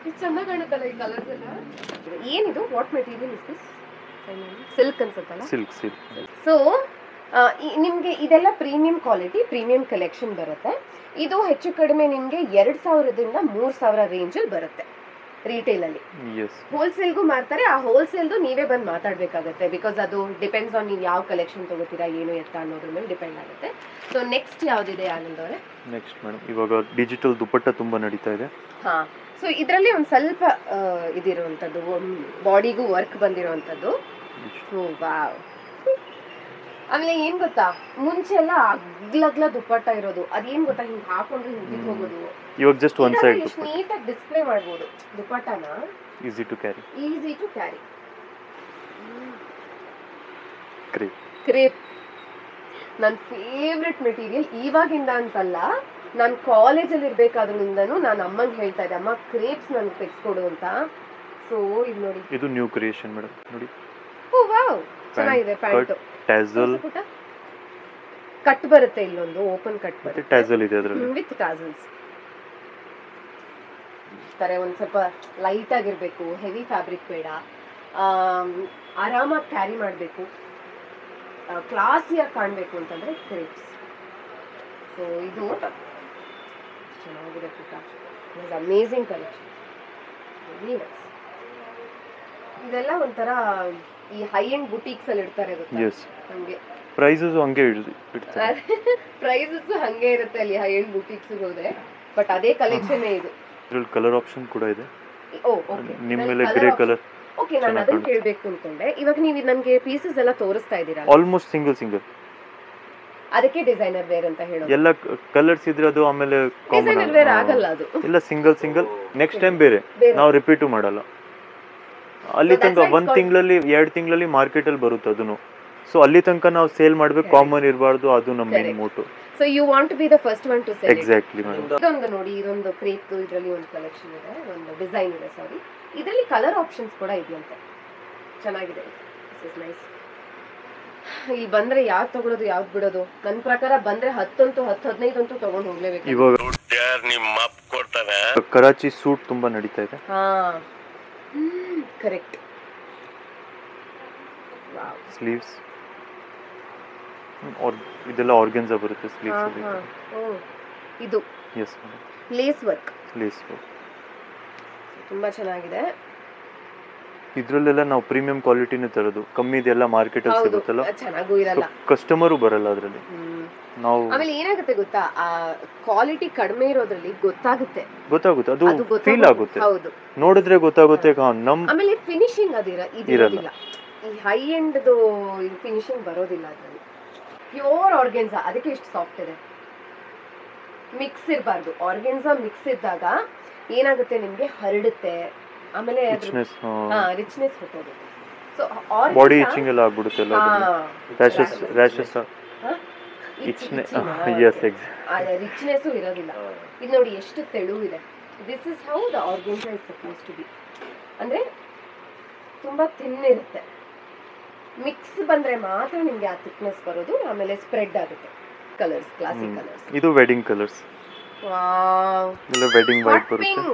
ಇದು ಚೆನ್ನಾಗಿ ಕಾಣುತ್ತಲ್ಲ ಈ ಕಲರ್ಸ್ ಎಲ್ಲ. ಏನಿದು, what material is this? Silk ಅನ್ಸುತ್ತಲ್ಲ. ಸಿಲ್ಕ್. ಸೊ ನಿಮಗೆ ಇದೆಲ್ಲ ಪ್ರೀಮಿಯಂ ಕ್ವಾಲಿಟಿ, ಪ್ರೀಮಿಯಂ ಕಲೆಕ್ಷನ್ ಬರುತ್ತೆ. ಇದು ಹೆಚ್ಚು ಕಡಿಮೆ ನಿಮಗೆ 2000ದಿಂದ 3000 ರೇಂಜಲ್ಲಿ ಬರುತ್ತೆ ರಿಟೇಲ್ ಅಲ್ಲಿ. ಹೋಲ್ಸೇಲ್ಗೂ ಮಾರ್ತಾರೆ. ಆ ಹೋಲ್ಸೇಲ್ದು ನೀವೇ ಬಂದು ಮಾತಾಡ್ಬೇಕಾಗತ್ತೆ, ಬಿಕಾಸ್ ಅದು ಡಿಪೆಂಡ್ಸ್ ಆನ್ ನೀವು ಯಾವ ಕಲೆಕ್ಷನ್ ತಗೋತೀರಾ ಏನು ಎತ್ತ ಅನ್ನೋದ್ರ ಮೇಲೆ ಡಿಪೆಂಡ್ ಆಗುತ್ತೆ. ಸೊ ನೆಕ್ಸ್ಟ್ ಯಾವ್ದಿದೆ ಆನಂದ್ ಅವರೇ? ನೆಕ್ಸ್ಟ್ ಮೇಡಮ್ ಇವಾಗ ಡಿಜಿಟಲ್ ದುಪಟ್ಟ ತುಂಬಾ ನಡೀತಾ ಇದೆ. ಹಾ, ಸೊ ಇದರಲ್ಲಿ ಒಂದು ಸ್ವಲ್ಪ ಇದಿರುವಂಥದ್ದು, ಬಾಡಿಗೂ ವರ್ಕ್ ಬಂದಿರುವಂಥದ್ದು. ವಾವ್. ಆಮೇಲೆ ಏನ್ ಗೊತ್ತಾ, ಮುಂಚೆ ಎಲ್ಲ ಅಗ್ಲಗ್ಲ ದುಪ್ಪಟ್ಟ ಇರೋದು, ಅದೇನ್ ಗೊತ್ತಾ, ಹಿಂಗ್ ಹಾಕೊಂಡ್ರೆ ಹಿಂಗ್ ಹೋಗೋದು. ಇವಾಗ ಜಸ್ಟ್ ಒನ್ ಸೈಡ್ ಎಷ್ಟು ನೀಟಾಗಿ ಡಿಸ್ಪ್ಲೇ ಮಾಡ್ಬೋದು ದುಪ್ಪಟ್ಟನ. Easy to carry. ಕ್ರೇಪ್ ನನ್ನ ಫೇವ್ರೆಟ್ ಮೆಟೀರಿಯಲ್. ಇವಾಗಿಂದ ಅಂತಲ್ಲ, ನಾನು ಕಾಲೇಜಲ್ಲಿ ಇರ್ಬೇಕಾದ್ರಿಂದನೂ ನಾನು ಅಮ್ಮಂಗೆ ಹೇಳ್ತಾ ಇದ್ದೆ, ಅಮ್ಮ ಕ್ರೇಪ್ಸ್ ನನಗೆ ತೆಗೆಸ್ಕೊಡು ಅಂತ. ಸೊ ಇದು ನೋಡಿ, ಇದು ನ್ಯೂ ಕ್ರಿಯೇಷನ್ ಮೇಡಮ್ ನೋಡಿ. ಓ ವಾವ್, ಚೆನ್ನಾಗಿದೆ. ಪ್ಯಾಂಟ್ ಟ್ಯಾಸಲ್ ಕಟ್ ಬರುತ್ತೆ, ಇಲ್ಲೊಂದು ಓಪನ್ ಕಟ್ ಬರುತ್ತೆ, ಟ್ಯಾಸಲ್ ಇದೆ ಅದರಲ್ಲಿ ವಿತ್ ಟ್ಯಾಸಲ್ಸ್. ತರ ಒಂದು ಸ್ವಲ್ಪ ಲೈಟ್ ಆಗಿರ್ಬೇಕು, ಹೆವಿ ಫ್ಯಾಬ್ರಿಕ್ ಬೇಡ, ಆರಾಮಾಗಿ ಕ್ಯಾರಿ ಮಾಡಬೇಕು, ಕ್ಲಾಸಿಯಾಗಿ ಕಾಣಬೇಕು ಅಂತಂದ್ರೆ ಕ್ರೇಪ್ಸ್. ಸೊ ಇದು ಚೆನ್ನಾಗಿದೆ ಪುಟ್ಟ, it's amazing collection, very nice. ಇದೆಲ್ಲ ಒಂಥರ ಈ ಹೈ ಎಂಡ್ ಬುಟೀಕ್ಸ್ ಅಲ್ಲಿ ಇಡ್ತಾರೆ ಗೊತ್ತಾ, ಹಂಗೆ ಪ್ರೈಸಸ್ ಹಂಗೆ ಇಡ್ತಾರೆ. ಪ್ರೈಸಸ್ ಹಂಗೆ ಇರುತ್ತೆ ಅಲ್ಲಿ ಹೈ ಎಂಡ್ ಬುಟೀಕ್ಸ್ ಹೋದ್ರೆ, ಬಟ್ ಅದೇ ಕಲೆಕ್ಷನ್ ಇದು. ಇದರಲ್ಲಿ ಕಲರ್ ಆಪ್ಷನ್ ಕೂಡ ಇದೆ. ಓ ಓಕೆ, ನಿಮ್ಮ ಮೇಲೆ ಗ್ರೇ ಕಲರ್. ಓಕೆ, ನಾನು ಅದನ್ನ ಕೇಳಬೇಕು ಅನ್ಕೊಂಡೆ. ಇವಾಗ ನೀವು ನನಗೆ ಪೀಸಸ್ ಎಲ್ಲ ತೋರಿಸ್ತಾ ಇದ್ದೀರಾ, ಆಲ್ಮೋಸ್ಟ್ ಸಿಂಗಲ್. ಅದಕ್ಕೆ ಡಿಸೈನರ್ ವೇರ್ ಅಂತ ಹೇಳೋದು. ಎಲ್ಲ ಕಲರ್ಸ್ ಇದ್ರೆ ಅದು ಆಮೇಲೆ ಕಾಮನ್ ಡಿಸೈನರ್ ವೇರ್ ಆಗಲ್ಲ ಅದು, ಎಲ್ಲ ಸಿಂಗಲ್. ನೆಕ್ಸ್ಟ್ ಟೈಮ್ ಬೇರೆ ನಾವು ರಿಪೀಟ್ ಮಾಡಲ್ಲ. ಅಲ್ಲಿ ತನಕ 1 ತಿಂಗಳಲ್ಲಿ 2 ತಿಂಗಳಲ್ಲಿ ಮಾರ್ಕೆಟ್ ಅಲ್ಲಿ ಬರುತ್ತೆ ಅದನ್ನು. ಸೊ ಅಲ್ಲಿ ತನಕ ನಾವು ಸೇಲ್ ಮಾಡ್ಬೇಕು, ಕಾಮನ್ ಇರಬಾರ್ದು, ಅದು ನಮ್ಮ main motto. So you want to be the first one to sell. Exactly madam. ಇದೊಂದು ನೋಡಿ, ಇದೊಂದು ಕ್ರೇಪ್, ಇದರಲ್ಲಿ ಒಂದು ಕಲೆಕ್ಷನ್ ಇದೆ, ಒಂದು ಡಿಸೈನ್ ಇದೆ, ಸಾರಿ. ಇದರಲ್ಲಿ ಕಲರ್ ಆಪ್ಷನ್ಸ್ ಕೂಡ ಇದೆಯಂತೆ, ಚೆನ್ನಾಗಿದೆ. This is nice. ಇಲ್ಲಿ ಬಂದ್ರೆ ಯಾವ್ದು ತಗೊಳ್ಳೋದು ಯಾವ್ದು ಬಿಡೋದು? ನನ್ನ ಪ್ರಕಾರ ಬಂದ್ರೆ 10-15 ಅಂತೂ ತಗೊಂಡು ಹೋಗ್ಲೇಬೇಕು. ಇವಾಗ ಕರಾಚಿ ಸೂಟ್ ತುಂಬಾ ನಡೀತಾ ಇದೆ. ಹಾ ಕರೆಕ್ಟ್. ಸ್ಲೀವ್ಸ್ ಇದೆಲ್ಲ ಆರ್ಗನ್ಸಾ ಬರುತ್ತೆ ಸ್ಲೀವ್ಸ್ ಅಲ್ಲಿ. ಇದು ಎಸ್ ಮೇಡಮ್, ಲೇಸ್ ವರ್ಕ್ ತುಂಬಾ ಚೆನ್ನಾಗಿದೆ. ಇದ್ರಲ್ಲೆಲ್ಲ ನಾವು ಪ್ರೀಮಿಯಂ ಕ್ವಾಲಿಟಿನೇ ತರೋದು, ಕಮ್ಮಿ ಇದೆಲ್ಲ ಮಾರ್ಕೆಟ್ ಅಲ್ಲಿ ಸಿಗುತ್ತಲ್ಲ, ಚೆನ್ನಾಗೂ ಇರಲ್ಲ, ಕಸ್ಟಮರು ಬರಲ್ಲ ಅದರಲ್ಲಿ. ನಾವು ಆಮೇಲೆ ಏನಾಗುತ್ತೆ ಗೊತ್ತಾ, ಆ ಕ್ವಾಲಿಟಿ ಕಡಿಮೆ ಇರೋದ್ರಲ್ಲಿ ಗೊತ್ತಾಗುತ್ತೆ, ಅದು ಫೀಲ್ ಆಗುತ್ತೆ, ಹೌದು, ನೋಡಿದ್ರೆ ಗೊತ್ತಾಗುತ್ತೆ. ಆಮೇಲೆ ಫಿನಿಶಿಂಗ್ ಇದಿರೋದಿಲ್ಲ, ಈ ಹೈ ಎಂಡ್ ಫಿನಿಶಿಂಗ್ ಬರೋದಿಲ್ಲ ಅದರಲ್ಲಿ. ಪ್ಯೂರ್ ಆರ್ಗೆನ್ಸಾ, ಅದಕ್ಕೆ ಇಷ್ಟು ಸಾಫ್ಟ್ ಇದೆ. ಮಿಕ್ಸ್ ಇರಬಾರ್ದು, ಆರ್ಗೆನ್ಸಾ ಮಿಕ್ಸ್ ಇದ್ದಾಗ ಏನಾಗುತ್ತೆ, ನಿಮ್ಗೆ ಹರಡುತ್ತೆ, ಆಮೇಲೆ ರಿಚ್ನೆಸ್ ಹೋಗೋದು. ಸೊ ಬಾಡಿ ಇಚಿಂಗ್ ಎಲ್ಲ ಆಗ್ಬಿಡುತ್ತೆ, ರ್ಯಾಷಸ್ ರಿಚ್ನೆಸ್ ಇರೋದಿಲ್ಲ. ಇದು ನೋಡಿ ಎಷ್ಟು ತೆಳುವಿದೆ. This is how the organza is suppose to be. ಅಂದ್ರೆ ತುಂಬಾ ಥಿನ್ ಇರುತ್ತೆ, ಮಿಕ್ಸ್ ಬಂದ್ರೆ ಮಾತ್ರ ನಿಮ್ಗೆ ಆ ಥಿಕ್ನೆಸ್ ಬರೋದು, ಆಮೇಲೆ ಸ್ಪ್ರೆಡ್ ಆಗುತ್ತೆ. ಕಲರ್ಸ್ ಕ್ಲಾಸಿಕ್ ಕಲರ್ಸ್, ಇದು ವೆಡ್ಡಿಂಗ್ ಕಲರ್ಸ್. ವಾವ್, ಎಲ್ಲ ವೆಡ್ಡಿಂಗ್ ವೈಟ್ ಬರುತ್ತೆ.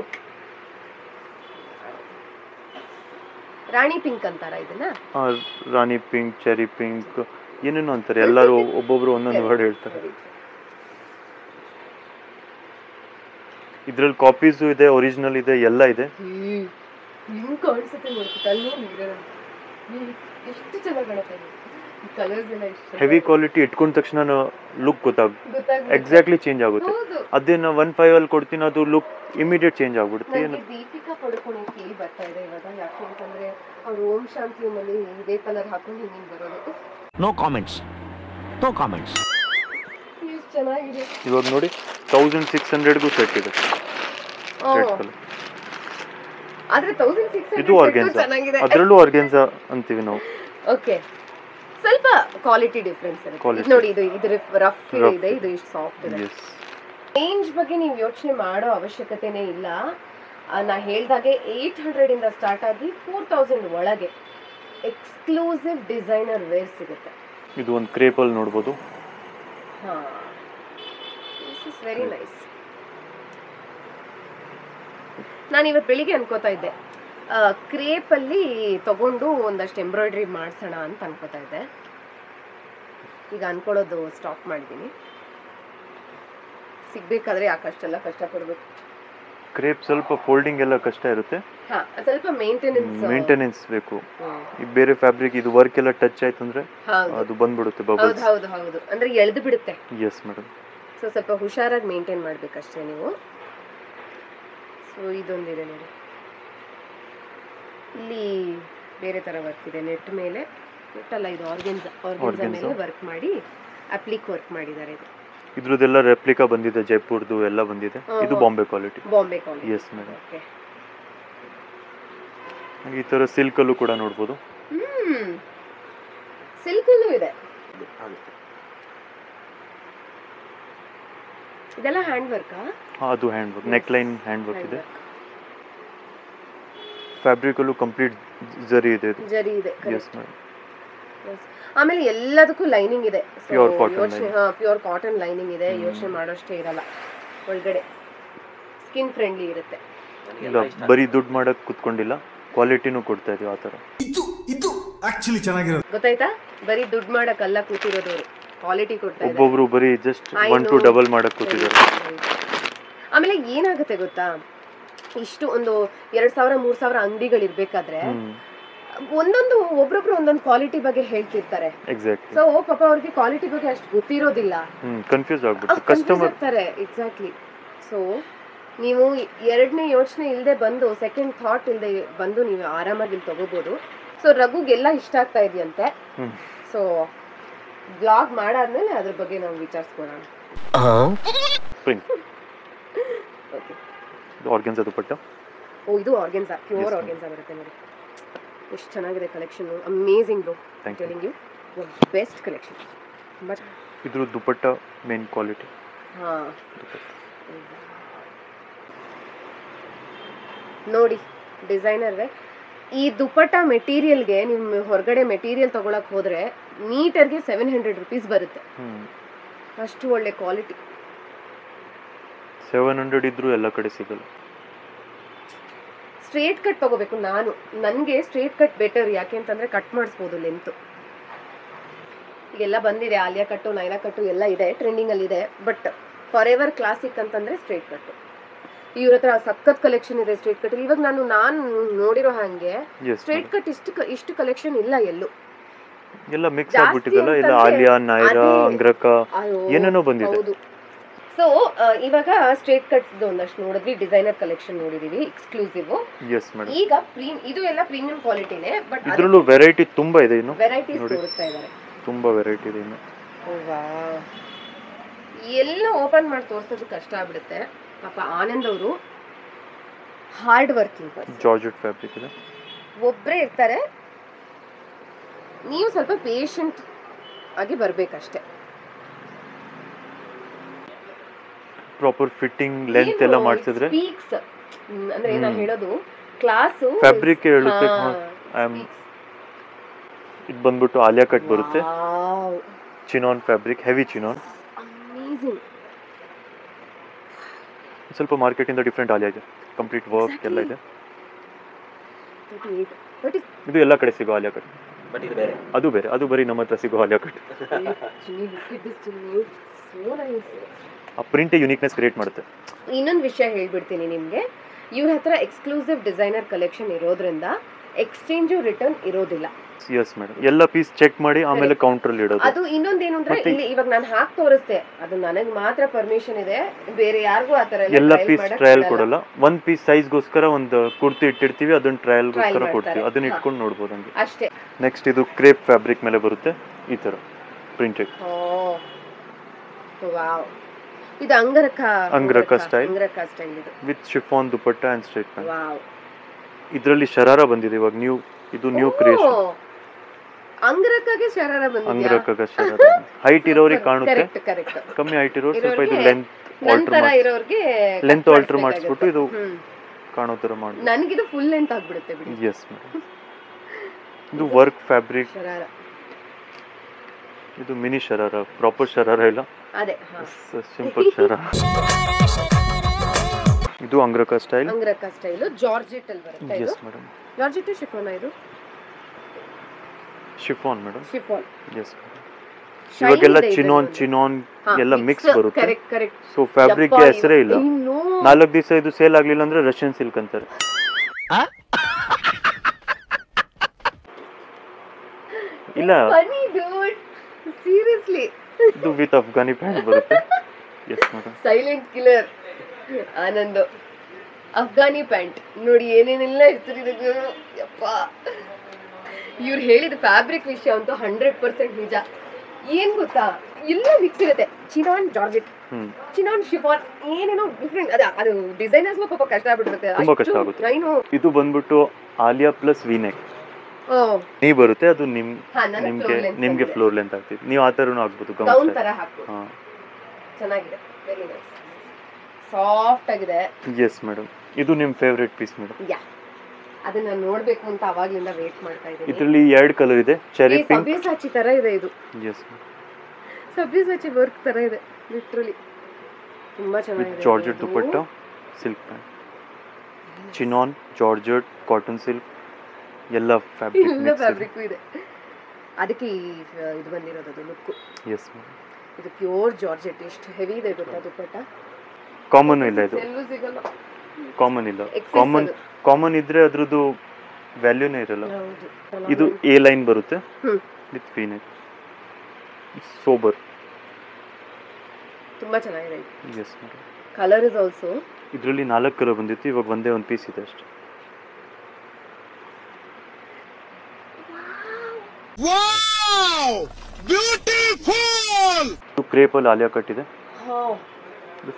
ರಾಣಿ ಪಿಂಕ್ ಅಂತಾರ ಇದನ್ನ? ರಾಣಿ ಪಿಂಕ್, ಚೆರಿ ಪಿಂಕ್, ಏನೇನೋ ಅಂತಾರೆ, ಎಲ್ಲರೂ ಒಬ್ಬೊಬ್ರು ಒಂದೊಂದು ವರ್ಡ್ ಹೇಳ್ತಾರೆ. ಇದ್ರಲ್ಲಿ ಕಾಪೀಸ್ ಇದೆ, ಒರಿಜಿನಲ್ ಇದೆ, ಎಲ್ಲ ಇದೆ. ಕಾಣಿಸುತ್ತೆ ನೋಡ್ಬಿಟ್ಟು ಅಲ್ಲಿ ಎಷ್ಟು ಚೆನ್ನಾಗಿ ಕಾಣುತ್ತೆ. ಕಲರ್ಸ್ ಎಲ್ಲ ಇಷ್ಟ ಹೆವಿ ಕ್ವಾಲಿಟಿ ಇಟ್ಕೊಂಡ ತಕ್ಷಣ ಲುಕ್ ಗೊತ್ತಾಗ್ಬಿಡುತ್ತೆ. ಎಕ್ಸಾಕ್ಟ್ಲಿ ಚೇಂಜ್ ಆಗುತ್ತೆ. ಹೌದು. ಅದೇ ನಾವು 1.5 ಅಲ್ಲಿ ಕೊಡ್ತೀನಿ, ಅದು ಲುಕ್ ಇಮಿಡಿಯೇಟ್ ಚೇಂಜ್ ಆಗ್ಬಿಡುತ್ತೆ. ನನಗೆ ದೀಪಿಕಾ ಪಡುಕೋಣೆ ಫೀಲ್ ಬರ್ತಾ ಇದೆ ಇವಾಗ. ಯಾಕೆ ಅಂತಂದ್ರೆ ಅವ್ರು ಓಂ ಶಾಂತಿ ಮಲ್ಲಿ ಇದೇ ಕಲರ್ ಹಾಕೊಂಡು ಹಿಂಗೆ ಬರೋದು. No comments. ಎಷ್ಟು ಚೆನ್ನಾಗಿದೆ. ಇವಾಗ ನೋಡಿ 1600ಗೂ ಸೆಟ್ ಇದೆ. Red colour. ಆದ್ರೆ 1600 ಇದು ಆರ್ಗೆನ್ಸಾ, ಚೆನ್ನಾಗಿದೆ. ಅದರಲ್ಲೂ ಆರ್ಗೆನ್ಸಾ ಅಂತೀವಿ ನಾವು. ಓಕೆ, ಸ್ವಲ್ಪ ಕ್ವಾಲಿಟಿ ಡಿಫರೆನ್ಸ್ ಇರುತ್ತೆ. Quality. ಇದು ನೋಡಿ, ಇದು ರಫ್ ಇದೆ, ಇದು ಇಷ್ಟು ಸಾಫ್ಟ್ ಇದೆ. ಎಸ್. ರೇಂಜ್ ಬಗ್ಗೆ ನೀವು ಯೋಚನೆ ಮಾಡೋ ಅವಶ್ಯಕತೆನೇ ಇಲ್ಲ. ನಾ ಹೇಳ್ದಾಗೆ 800 ಇಂದ ಸ್ಟಾರ್ಟ್ ಆಗಿ 4000 ಒಳಗೆ ಎಕ್ಸ್ಕ್ಲೂಸಿವ್ ಡಿಸೈನರ್ ವೇರ್ ಸಿಗುತ್ತೆ. ಇದು ಒಂದು ಕ್ರೇಪಲ್ಲಿ ನೋಡ್ಬೋದು. ಹಾ, ದಿಸ್ ಇಸ್ ವೆರಿ ನೈಸ್. ನಾನು ಇವತ್ತು ಬೆಳಿಗ್ಗೆ ಅನ್ಕೋತಾ ಇದ್ದೆ ಕ್ರೇಪಲ್ಲಿ ತಗೊಂಡು ಒಂದಷ್ಟು ಎಂಬ್ರಾಯ್ಡ್ರಿ ಮಾಡಿಸೋಣ ಅಂತ ಅನ್ಕೋತಾ ಇದ್ದೆ. ಈಗ ಅನ್ಕೊಳ್ಳೋದು ಸ್ಟಾಪ್ ಮಾಡಿದ್ದೀನಿ. ಸಿಗ್ಬೇಕಾದ್ರೆ ಯಾಕಷ್ಟೆಲ್ಲ ಕಷ್ಟಪಡ್ಬೇಕು. ಕ್ರೇಪ್ ಸ್ವಲ್ಪ ಫೋಲ್ಡಿಂಗ್ ಎಲ್ಲ ಕಷ್ಟ ಇರುತ್ತೆ, ಹಾ, ಸ್ವಲ್ಪ ಮೇಂಟೆನೆನ್ಸ್ ಬೇಕು. ಈ ಬೇರೆ ಫ್ಯಾಬ್ರಿಕ್ ಇದು ವರ್ಕ್ ಎಲ್ಲ ಟಚ್ ಆಯ್ತು ಅಂದ್ರೆ ಅದು ಬಂದ್ಬಿಡುತ್ತೆ ಹೌದು ಬಬಲ್ಸ್. ಹೌದು ಹೌದು, ಅಂದ್ರೆ ಎಳೆದು ಬಿಡುತ್ತೆ. Yes madam. ಸೊ ಸ್ವಲ್ಪ ಹುಷಾರಾಗಿ ಮೇಂಟೈನ್ ಮಾಡ್ಬೇಕಷ್ಟೇ ನೀವು. ಸೊ ಇದೊಂದಿದೆ ನೋಡಿ, ಇಲ್ಲಿ ಬೇರೆ ತರ ವರ್ಕ್ ಇದೆ. ನೆಟ್ ಮೇಲೆ, ನೆಟ್ ಅಲ್ಲ, ಇದು ಆರ್ಗೆನ್ಸಾ ಮೇಲೆ ವರ್ಕ್ ಮಾಡಿ ಅಪ್ಲಿಕ್ ವರ್ಕ್ ಮಾಡಿದ್ದಾರೆ. ಇದು ಇದ್ರದ್ದೆಲ್ಲ ರೆಪ್ಲಿಕಾ ಬಂದಿದೆ, ಜೈಪುರ್ದು ಎಲ್ಲ ಬಂದಿದೆ. ಇದು Bombay quality. Bombay quality. Yes madam. ಈ ತರ ಸಿಲ್ಕ್ ಅಲ್ಲೂ ಕೂಡ ನೋಡ್ಬೋದು. ಸಿಲ್ಕ್ ಅಲ್ಲೂ ಇದೆ. ಇದೆಲ್ಲ ಹ್ಯಾಂಡ್ ವರ್ಕಾ? ಅದು hand work, neck line hand work ಇದೆ. ಫ್ಯಾಬ್ರಿಕ್ ಅಲ್ಲೂ ಕಂಪ್ಲೀಟ್ ಜರಿ ಇದೆ. ಜರಿ ಇದೆ. Yes madam. ಆಮೇಲೆ ಎಲ್ಲದಕ್ಕೂ ಲೈನಿಂಗ್ ಇದೆ. Pure cotton. Pure cotton lining ಇದೆ. ಯೋಚನೆ ಮಾಡೋಷ್ಟೇ ಇರಲ್ಲ. ಒಳಗಡೆ ಸ್ಕಿನ್ ಫ್ರೆಂಡ್ಲಿ ಇರುತ್ತೆ. ಇಲ್ಲ, ಬರೀ ದುಡ್ಡು ಮಾಡಕ್ ಕುತ್ಕೊಂಡಿಲ್ಲ, ಕ್ವಾಲಿಟಿನೂ ಕೊಡ್ತಾ ಇದೀವಿ ಆ ತರ. ಇದು ಆಕ್ಚುಲಿ ಚೆನ್ನಾಗಿರೋದು. ಗೊತ್ತಾಯ್ತಾ? ಬರೀ ದುಡ್ಡು ಮಾಡಕ್ಕಲ್ಲ ಕೂತಿರೋದು, ಕ್ವಾಲಿಟಿ ಕೊಡ್ತಾ ಇದ್ದಾರೆ. ಒಬ್ಬೊಬ್ರು ಬರೀ ಜಸ್ಟ್ 1 to ಡಬಲ್ ಮಾಡಕ್ ಕೂತಿದ್ದಾರೆ. ಆಮೇಲೆ ಏನಾಗುತ್ತೆ ಗೊತ್ತಾ, ಇಷ್ಟು ಒಂದು 2000 3000 ಅಂಗಡಿಗಳು ಇರ್ಬೇಕಾದ್ರೆ ಒಂದೊಂದು ಒಬ್ರೊಬ್ರು ಒಂದೊಂದು ಕ್ವಾಲಿಟಿ ಬಗ್ಗೆ ಹೇಳ್ತಿರ್ತಾರೆ. ಎಕ್ಸಾಕ್ಟ್ಲಿ. ಸೊ ಪಾಪ ಅವ್ರಿಗೆ ಕ್ವಾಲಿಟಿ ಬಗ್ಗೆ ಅಷ್ಟು ಗೊತ್ತಿರೋದಿಲ್ಲ, ಕನ್ಫ್ಯೂಸ್ ಆಗ್ಬಿಡುತ್ತೆ ಕಸ್ಟಮರ್. ಎಕ್ಸಾಕ್ಟ್ಲಿ. ಸೊ ನೀವು ಎರಡನೇ ಯೋಚನೆ ಇಲ್ಲದೆ ಬಂದು, ಸೆಕೆಂಡ್ ಥಾಟ್ ಇಲ್ಲದೆ ಬಂದು ನೀವು ಆರಾಮಾಗಿ ಇಲ್ಲಿ ತಗೋಬಹುದು. ಸೊ ರಘುಗೆಲ್ಲ ಇಷ್ಟ ಆಗ್ತಾ ಇದೆಯಂತೆ. ಸೊ ಬ್ಲಾಗ್ ಮಾಡಾದ್ಮೇಲೆ ಅದ್ರ ಬಗ್ಗೆ ನಾವು ವಿಚಾರಿಸ್ಕೊಳ್ಳೋಣ. ಓಕೆ, ಇದು ಆರ್ಗೆನ್ಸಾ ದುಪಟ್ಟ. ಓ, ಇದು ಆರ್ಗೆನ್ಸಾ, ಪ್ಯೂರ್ ಆರ್ಗೆನ್ಸಾ ಬರುತ್ತೆ ನೋಡಿ. ಎಷ್ಟು ಚೆನ್ನಾಗಿದೆ collection. Amazing bro, telling you, best collection. But ಇದ್ರ ದುಪಟ್ಟ ಮೇನ್ ಕ್ವಾಲಿಟಿ. ಹಾ, ನೋಡಿ ಡಿಸೈನರ್ ವೇ. ಈ ದುಪಟ್ಟ ಮೆಟೀರಿಯಲ್ಗೆ ನಿಮ್ಮ ಹೊರಗಡೆ ಮೆಟೀರಿಯಲ್ ತಗೊಳಕ್ ಹೋದ್ರೆ ಮೀಟರ್ಗೆ 700 rupees ಬರುತ್ತೆ. ಅಷ್ಟು ಒಳ್ಳೆ ಕ್ವಾಲಿಟಿ. 700 ಇದ್ರೂ ಎಲ್ಲ ಕಡೆ ಸಿಗಲ್ಲ. ಸ್ಟ್ರೇಟ್ ಕಟ್ ತಗೋಬೇಕು. ನನಗೆ ಸ್ಟ್ರೇಟ್ ಕಟ್ ಬೆಟರ್. ಯಾಕೆ ಅಂತಂದ್ರೆ ಕಟ್ ಮಾಡಿಸ್ಬೋದು ಲೆಂತ್. ಈಗೆಲ್ಲ ಬಂದಿದೆ, ಆಲಿಯಾ ಕಟ್ಟು, ನೈನಾ ಕಟ್ಟು ಎಲ್ಲ ಇದೆ, ಟ್ರೆಂಡಿಂಗ್ ಅಲ್ಲಿ ಇದೆ. ಬಟ್ ಫಾರ್ ಎವರ್ ಕ್ಲಾಸಿಕ್ ಅಂತಂದ್ರೆ ಸ್ಟ್ರೇಟ್ ಕಟ್. ಇವ್ರ ಹತ್ರ ಸಖತ್ ಕಲೆಕ್ಷನ್ ಇದೆ ಸ್ಟ್ರೇಟ್ ಕಟ್. ಇವಾಗ ನಾನು ನೋಡಿರೋ ಹಾಗೆ ಸ್ಟ್ರೇಟ್ ಕಟ್ ಇಷ್ಟು ಕಲೆಕ್ಷನ್ ಇಲ್ಲ ಎಲ್ಲೂ. ಎಲ್ಲ ಮಿಕ್ಸ್ ಆಗ್ಬಿಟ್ಟಿದಲ್ಲ. ಇಲ್ಲ ಆಲಿಯಾ, ನೈರಾ, ಅಂಗ್ರಕ ಏನೇನೋ ಬಂದಿದೆ. ಹೌದು. ಸೊ ಇವಾಗ ಸ್ಟ್ರೇಟ್ ಕಟ್ ಒಂದಷ್ಟು ನೋಡಿದ್ವಿ, ಡಿಸೈನರ್ ಕಲೆಕ್ಷನ್ ನೋಡಿದೀವಿ, ಎಕ್ಸ್ಕ್ಲೂಸಿವ್. Yes madam. ಈಗ ಇದು ಎಲ್ಲ ಪ್ರೀಮಿಯಂ ಕ್ವಾಲಿಟಿನೇ. ಬಟ್ ಇದ್ರಲ್ಲೂ ವೆರೈಟಿ ತುಂಬಾ ಇದೆ. ಇನ್ನು ವೆರೈಟೀಸ್ ತೋರಿಸ್ತಾ ಇದ್ದಾರೆ. ತುಂಬಾ ವೆರೈಟಿ ಇದೆ ಇನ್ನು. ಎಲ್ಲ ಓಪನ್ ಮಾಡಿ ತೋರಿಸೋದು ಕಷ್ಟ ಆಗ್ಬಿಡುತ್ತೆ. ಪಾಪ ಆನಂದ್ ಅವರು hard working person. Georgette fabric ಇದೆ. ಒಬ್ಬರೇ ಇರ್ತಾರೆ, ನೀವು ಸ್ವಲ್ಪ ಪೇಷಂಟ್ ಆಗಿ ಬರ್ಬೇಕಷ್ಟೇ. ಪ್ರಾಪರ್ ಫಿಟ್ಟಿಂಗ್, ಲೆಂತ್ ಎಲ್ಲ ಮಾಡಿಸಿದ್ರೆ ಸ್ಪೀಕ್ಸ್ ಅಂದ್ರೆ ನಾನು ಹೇಳೋದು ಕ್ಲಾಸ್ ಫ್ಯಾಬ್ರಿಕ್ ಹೇಳುತ್ತೆ. ಇದು ಬಂದ್ಬಿಟ್ಟು ಆಲಿಯಾ ಕಟ್ ಬರುತ್ತೆ. Chinon fabric, heavy chinon. Amazing. ಸ್ವಲ್ಪ ಮಾರ್ಕೆಟ್ ಇಂದ ಡಿಫರೆಂಟ್ ಆಲಿಯಾ ಇದೆ. ಕಂಪ್ಲೀಟ್ ವರ್ಕ್ ಎಲ್ಲ ಇದೆ. ಇದು ಎಲ್ಲ ಕಡೆ ಸಿಗೋ ಆಲಿಯಾ ಕಟ್. ಬಟ್ ಇದು ಬೇರೆ, ಅದು ಬೇರೆ, ಅದು ಬರೀ ನಮ್ಮ ಹತ್ರ ಸಿಗೋ ಆಲಿಯಾ ಕಟ್. ಆ ಪ್ರಿಂಟ್ ಯುನಿಕ್ನೆಸ್ ಕ್ರಿಯೇಟ್ ಮಾಡುತ್ತೆ. ಇನ್ನೊಂದು ವಿಷಯ ಹೇಳ್ಬಿಡ್ತೀನಿ ನಿಮಗೆ. ಇವ್ರ ಹತ್ರ ಎಕ್ಸ್ಕ್ಲೂಸಿವ್ ಡಿಸೈನರ್ ಕಲೆಕ್ಷನ್ ಇರೋದ್ರಿಂದ ಎಕ್ಸ್ಚೇಂಜು ರಿಟರ್ನ್ ಇರೋದಿಲ್ಲ. ಎಸ್ ಮೇಡಮ್, ಎಲ್ಲ ಪೀಸ್ ಚೆಕ್ ಮಾಡಿ ಆಮೇಲೆ ಕೌಂಟರ್ ಅಲ್ಲಿ ಇಡೋದು. ಅದು ಇನ್ನೊಂದೇನು ಅಂದ್ರೆ ಇಲ್ಲಿ ಇವಾಗ ನಾನು ಹಾಕಿ ತೋರಿಸ್ತೆ, ಅದು ನನಗೆ ಮಾತ್ರ ಪರ್ಮಿಷನ್ ಇದೆ, ಬೇರೆ ಯಾರಿಗೂ ಆತರ ಎಲ್ಲ ಪೀಸ್ ಟ್ರಯಲ್ ಕೊಡಲ್ಲ. ಒಂದ್ ಪೀಸ್ ಸೈಜ್ ಗೋಸ್ಕರ ಒಂದು ಕುರ್ತಿ ಇಟ್ಟಿರ್ತೀವಿ, ಅದನ್ನ ಟ್ರಯಲ್ ಗೋಸ್ಕರ ಕೊಡ್ತೀವಿ, ಅದನ್ನ ಇಟ್ಕೊಂಡು ನೋಡ್ಬೋದು ಹಂಗೆ ಅಷ್ಟೇ. ನೆಕ್ಸ್ಟ್ ಇದು ಕ್ರೇಪ್ ಫ್ಯಾಬ್ರಿಕ್ ಮೇಲೆ ಬರುತ್ತೆ ಈ ತರ ಪ್ರಿಂಟೆಡ್. ವಾವ್, ಇದು ಅಂಗರಕ ಸ್ಟೈಲ್ ಇದು with chiffon dupatta and straight pant. Wow, ಇದರಲ್ಲಿ ಶರಾರ ಬಂದಿದೆ ಇವಾಗ ನ್ಯೂ, ಇದು ನ್ಯೂ ಕ್ರಿಯೇಷನ್. ಅಂಗರಕಗೆ ಶರಾರ ಬಂದಿದೆ. ಅಂಗರಕಗೆ ಶರಾರ ಹೈಟ್ ಇರೋರಿಗೆ ಕಾಣುತ್ತೆ, ಕರೆಕ್ಟ್. ಕಮ್ಮಿ ಹೈಟ್ ಇರೋರು ಸ್ವಲ್ಪ ಇದು ಲೆಂತ್ ಆಲ್ಟರ್ ಮಾಡಿಸ್ಬಿಟ್ಟು ಇದು ಕಾಣೋ ತರ ಮಾಡಿ. ನನಗಿದು ಫುಲ್ ಲೆಂತ್ ಆಗ್ಬಿಡುತ್ತೆ ಬಿಡಿ. ಎಸ್ ಮೇಡಮ್, ಇದು ವರ್ಕ್ ಫ್ಯಾಬ್ರಿಕ್. ಇದು ಮಿನಿ ಶರಾರ, ಪ್ರಾಪರ್ ಶರಾರ ಇಲ್ಲ, ಅದೇ ಸಿಂಪಲ್ ಶರಾರ. ಇದು ಅಂಗರಕ ಸ್ಟೈಲ್ ಜಾರ್ಜೆಟ್ ಅಲ್ಲಿ ಬರುತ್ತೆ. ಎಸ್ ಮೇಡಮ್, ಜಾರ್ಜೆಟ್ ಶಿಫಾನ್, ಇದು ಶಿಫಾನ್ ಮೇಡಮ್. Chiffon, yes. ಇವಾಗೆಲ್ಲ ಚಿನಾನ್ ಎಲ್ಲ ಮಿಕ್ಸ್ ಬರುತ್ತೆ. ಕರೆಕ್ಟ್. ಸೊ ಫ್ಯಾಬ್ರಿಕ್ ಗೆ ಹೆಸರೇ ಇಲ್ಲ. 4 ದಿವಸ ಇದು ಸೇಲ್ ಆಗ್ಲಿಲ್ಲ ಅಂದ್ರೆ ರಷ್ಯನ್ ಸಿಲ್ಕ್ ಅಂತಾರೆ. ಇಲ್ಲ, ಸೀರಿಯಸ್ಲಿ ಇದು ವಿತ್ ಅಫ್ಘಾನಿ ಪ್ಯಾಂಟ್ ಬರುತ್ತೆ. Yes madam, silent killer Anand Afghani pant ನೋಡಿ, ಏನೇನೆಲ್ಲ ಹೆಸರಿದೆ ಯಪ್ಪ. ಇವ್ರು ಹೇಳಿದ ಫ್ಯಾಬ್ರಿಕ್ ವಿಷಯ ಅಂತೂ 100% ನಿಜ. ಏನ್ ಗೊತ್ತಾ, ಎಲ್ಲ ಮಿಕ್ಸ್ ಇರುತ್ತೆ. ಚಿನಾನ್ ಜಾರ್ಜೆಟ್, ಚಿನಾನ್ ಶಿಫಾನ್, ಏನೇನೋ ಡಿಫ್ರೆಂಟ್. ಅದು ಡಿಸೈನರ್ಸ್ ಪಾಪ ಕಷ್ಟ ಆಗ್ಬಿಟ್ಟಿರುತ್ತೆ, ತುಂಬಾ ಕಷ್ಟ ಆಗುತ್ತೆ. ಇದು ಬಂದ್ಬಿಟ್ಟು ಆಲಿಯಾ ಪ್ಲಸ್ ವಿನೆಕ್ ನೀ ಬರುತ್ತೆ. ಅದು ನಿಮ್ಗೆ ಫ್ಲೋರ್ ಲೆಂತ್ ಆಗ್ತಿದೆ. ನೀವು ಆ ತರನು ಆಗ್ಬೋದು, ಗೌನ್ ತರ ಹಾಕು. ಚೆನ್ನಾಗಿದೆ, ವೆರಿ ನೈಸ್, ಸಾಫ್ಟ್ ಆಗಿದೆ. ಎಸ್ ಮೇಡಮ್, ಇದು ನಿಮ್ ಫೇವರೇಟ್ ಪೀಸ್ ಮೇಡಮ್. ಯಾ, ಅದನ್ನ ನೋಡ್ಬೇಕು ಅಂತ ಅವಾಗ್ಲಿಂದ ವೇಟ್ ಮಾಡ್ತಾ ಇದ್ದೀನಿ. ಇದರಲ್ಲಿ 2 ಕಲರ್ ಇದೆ, ಚೆರಿ ಪಿಂಕ್, ಸಬ್ಯಸಾಚಿ ತರ ಇದೆ ಇದು. ಎಸ್, ಸಬ್ಯಸಾಚಿ ವರ್ಕ್ ತರ ಇದೆ ಲಿಟರಲಿ, ತುಂಬಾ ಚೆನ್ನಾಗಿದೆ. Georgette dupatta, silk pant, chinon, georgette, cotton silk ಎಲ್ಲ ಫ್ಯಾಬ್ರಿಕ್ ಇದೆ. ಅದಕ್ಕೆ ಇದು ಬಂದಿರೋದು, ಅದು ಲುಕ್. ಎಸ್ ಮೇಡಮ್, ಇದು ಪ್ಯೂರ್ ಜಾರ್ಜೆಟ್. ಎಷ್ಟು ಹೆವಿ ಇದೆ ಗೊತ್ತಾ ದುಪಟ್ಟ. ಕಾಮನ್ ಇಲ್ಲ, ಇದು ಎಲ್ಲೂ ಸಿಗಲ್ಲ. ಕಾಮನ್ ಇಲ್ಲ. ಕಾಮನ್ ಇದ್ರೆ ಅದ್ರದ್ದು ವ್ಯಾಲ್ಯೂನೇ ಇರಲ್ಲ. ಇದು ಎ ಲೈನ್ ಬರುತ್ತೆ ವಿತ್ ವಿ ನೆಕ್, ಸೋಬರ್, ತುಂಬಾ ಚೆನ್ನಾಗಿದೆ. Yes madam, colour is also. ಇದರಲ್ಲಿ 4 ಕಲರ್ ಬಂದಿತ್ತು, ಇವಾಗ ಒಂದೇ ಒಂದು ಪೀಸ್ ಇದೆ ಅಷ್ಟೇ. Wow, beautiful. ಇದು ಕ್ರೇಪ್ ಅಲ್ಲಿ ಆಲಿಯಾ ಕಟ್ ಇದೆ.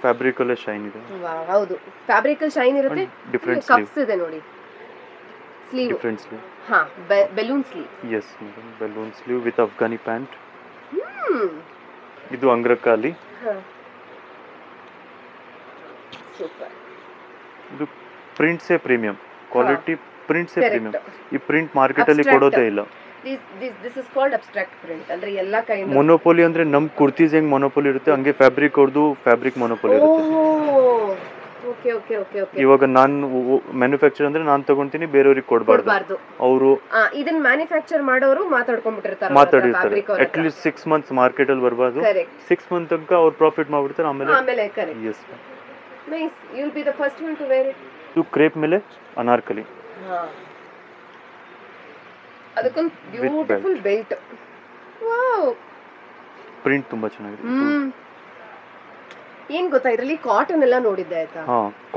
ಫ್ಯಾಬ್ರಿಕ್ ಅಲ್ಲೇ ಶೈನ್ ಇದೆ. ಹೌದು, ಫ್ಯಾಬ್ರಿಕ್ ಅಲ್ಲಿ ಶೈನ್ ಇರುತ್ತೆ. ಡಿಫರೆಂಟ್ ಕಪ್ಸ್ ಇದೆ ನೋಡಿ, sleeve different sleeve. Balloon sleeve. Yes madam, balloon sleeve with Afghani pant. ಇದು ಅಂಗರಕ ಅಲ್ಲಿ. ಸೂಪರ್. ಇದು ಪ್ರಿಂಟ್ಸೇ ಪ್ರೀಮಿಯಂ ಕ್ವಾಲಿಟಿ, ಪ್ರಿಂಟ್ಸೇ ಪ್ರೀಮಿಯಂ. ಈ ಪ್ರಿಂಟ್ ಮಾರ್ಕೆಟ್ ಅಲ್ಲಿ ಕೊಡೋದೇ ಇಲ್ಲ. This is called abstract print. ಅಂದ್ರೆ ಎಲ್ಲಾ ಕೈಂಡ್ ಮೊನೋಪೋಲಿ ಅಂದ್ರೆ ನಮ್ ಕುರ್ತೀಸ್ ಹೆಂಗ್ ಮೊನೋಪೋಲಿ ಇರುತ್ತೆ ಹಂಗೆ ಫ್ಯಾಬ್ರಿಕ್ ಅವ್ರದ್ದು ಫ್ಯಾಬ್ರಿಕ್ ಮೊನೋಪೋಲಿ ಇರುತ್ತೆ. ಓಕೆ. ಇವಾಗ ನಾನು ಮ್ಯಾನುಫ್ಯಾಕ್ಚರ್ ಅಂದ್ರೆ ನಾನು ತಗೊಂತೀನಿ, ಬೇರೆಯವ್ರಿಗೆ ಕೊಡಬಾರ್ದು. ಅವರು ಇದನ್ನ ಮ್ಯಾನುಫ್ಯಾಕ್ಚರ್ ಮಾಡೋರು ಮಾತಾಡ್ತಿರ್ತಾರೆ. ಅಟ್ ಲೀಸ್ಟ್ 6 ಮಂತ್ಸ್ ಮಾರ್ಕೆಟ್ ಅಲ್ಲಿ ಬರಬಾರ್ದು. 6 ಮಂತ್ ತನಕ ಅವ್ರು ಪ್ರಾಫಿಟ್ ಮಾಡ್ಬಿಡ್ತಾರೆ. ಆಮೇಲೆ yes, nice, you will be the first one to wear it. ಇದು ಕ್ರೇಪ್ ಮೇಲೆ ಅನಾರ್ಕಲಿ. ಅದಕ್ಕೊಂದು ಬ್ಯೂಟಿಫುಲ್ ಬೆಲ್ಟ್. ವಾವ್, ಪ್ರಿಂಟ್ ತುಂಬಾ ಚೆನ್ನಾಗಿದೆ. ಏನ್ ಗೊತ್ತಾ, ಇದರಲ್ಲಿ ಕಾಟನ್ ಎಲ್ಲ ನೋಡಿದ್ದೆ ಆಯ್ತಾ.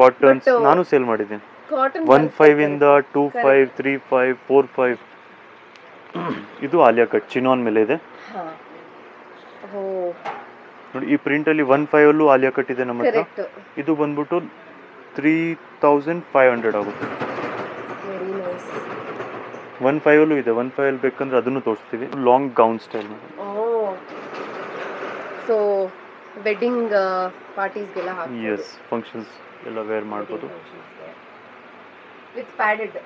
ಕಾಟನ್ ನಾನು ಸೇಲ್ ಮಾಡಿದ್ದೀನಿ. ಕಾಟನ್ 15 ಇಂದ 25, 35, 45. ಇದು ಆಲಿಯಾ ಕಟ್ ಚಿನಾನ್ ಮೇಲೆ ಇದೆ ನೋಡಿ. ಈ ಪ್ರಿಂಟ್ ಅಲ್ಲಿ 15 ಅಲ್ಲೂ ಆಲಿಯಾ ಕಟ್ ಇದೆ ನಮ್ಮ ಹತ್ರ. ಇದು ಬಂದ್ಬಿಟ್ಟು 3500 ಆಗುತ್ತೆ. 15 ಅಲ್ಲೂ ಇದೆ. 15 ಅಲ್ಲಿ ಬೇಕಂದ್ರೆ ಅದನ್ನು ತೋರಿಸ್ತೀವಿ. Long gown style. So wedding ಪಾರ್ಟೀಸ್ಗೆಲ್ಲ ಹಾಕಬಹುದು. ಎಸ್, ಫಂಕ್ಷನ್ಸ್ ಎಲ್ಲ ವೇರ್ ಮಾಡಬಹುದು. ವಿತ್ ಪ್ಯಾಡೆಡ್,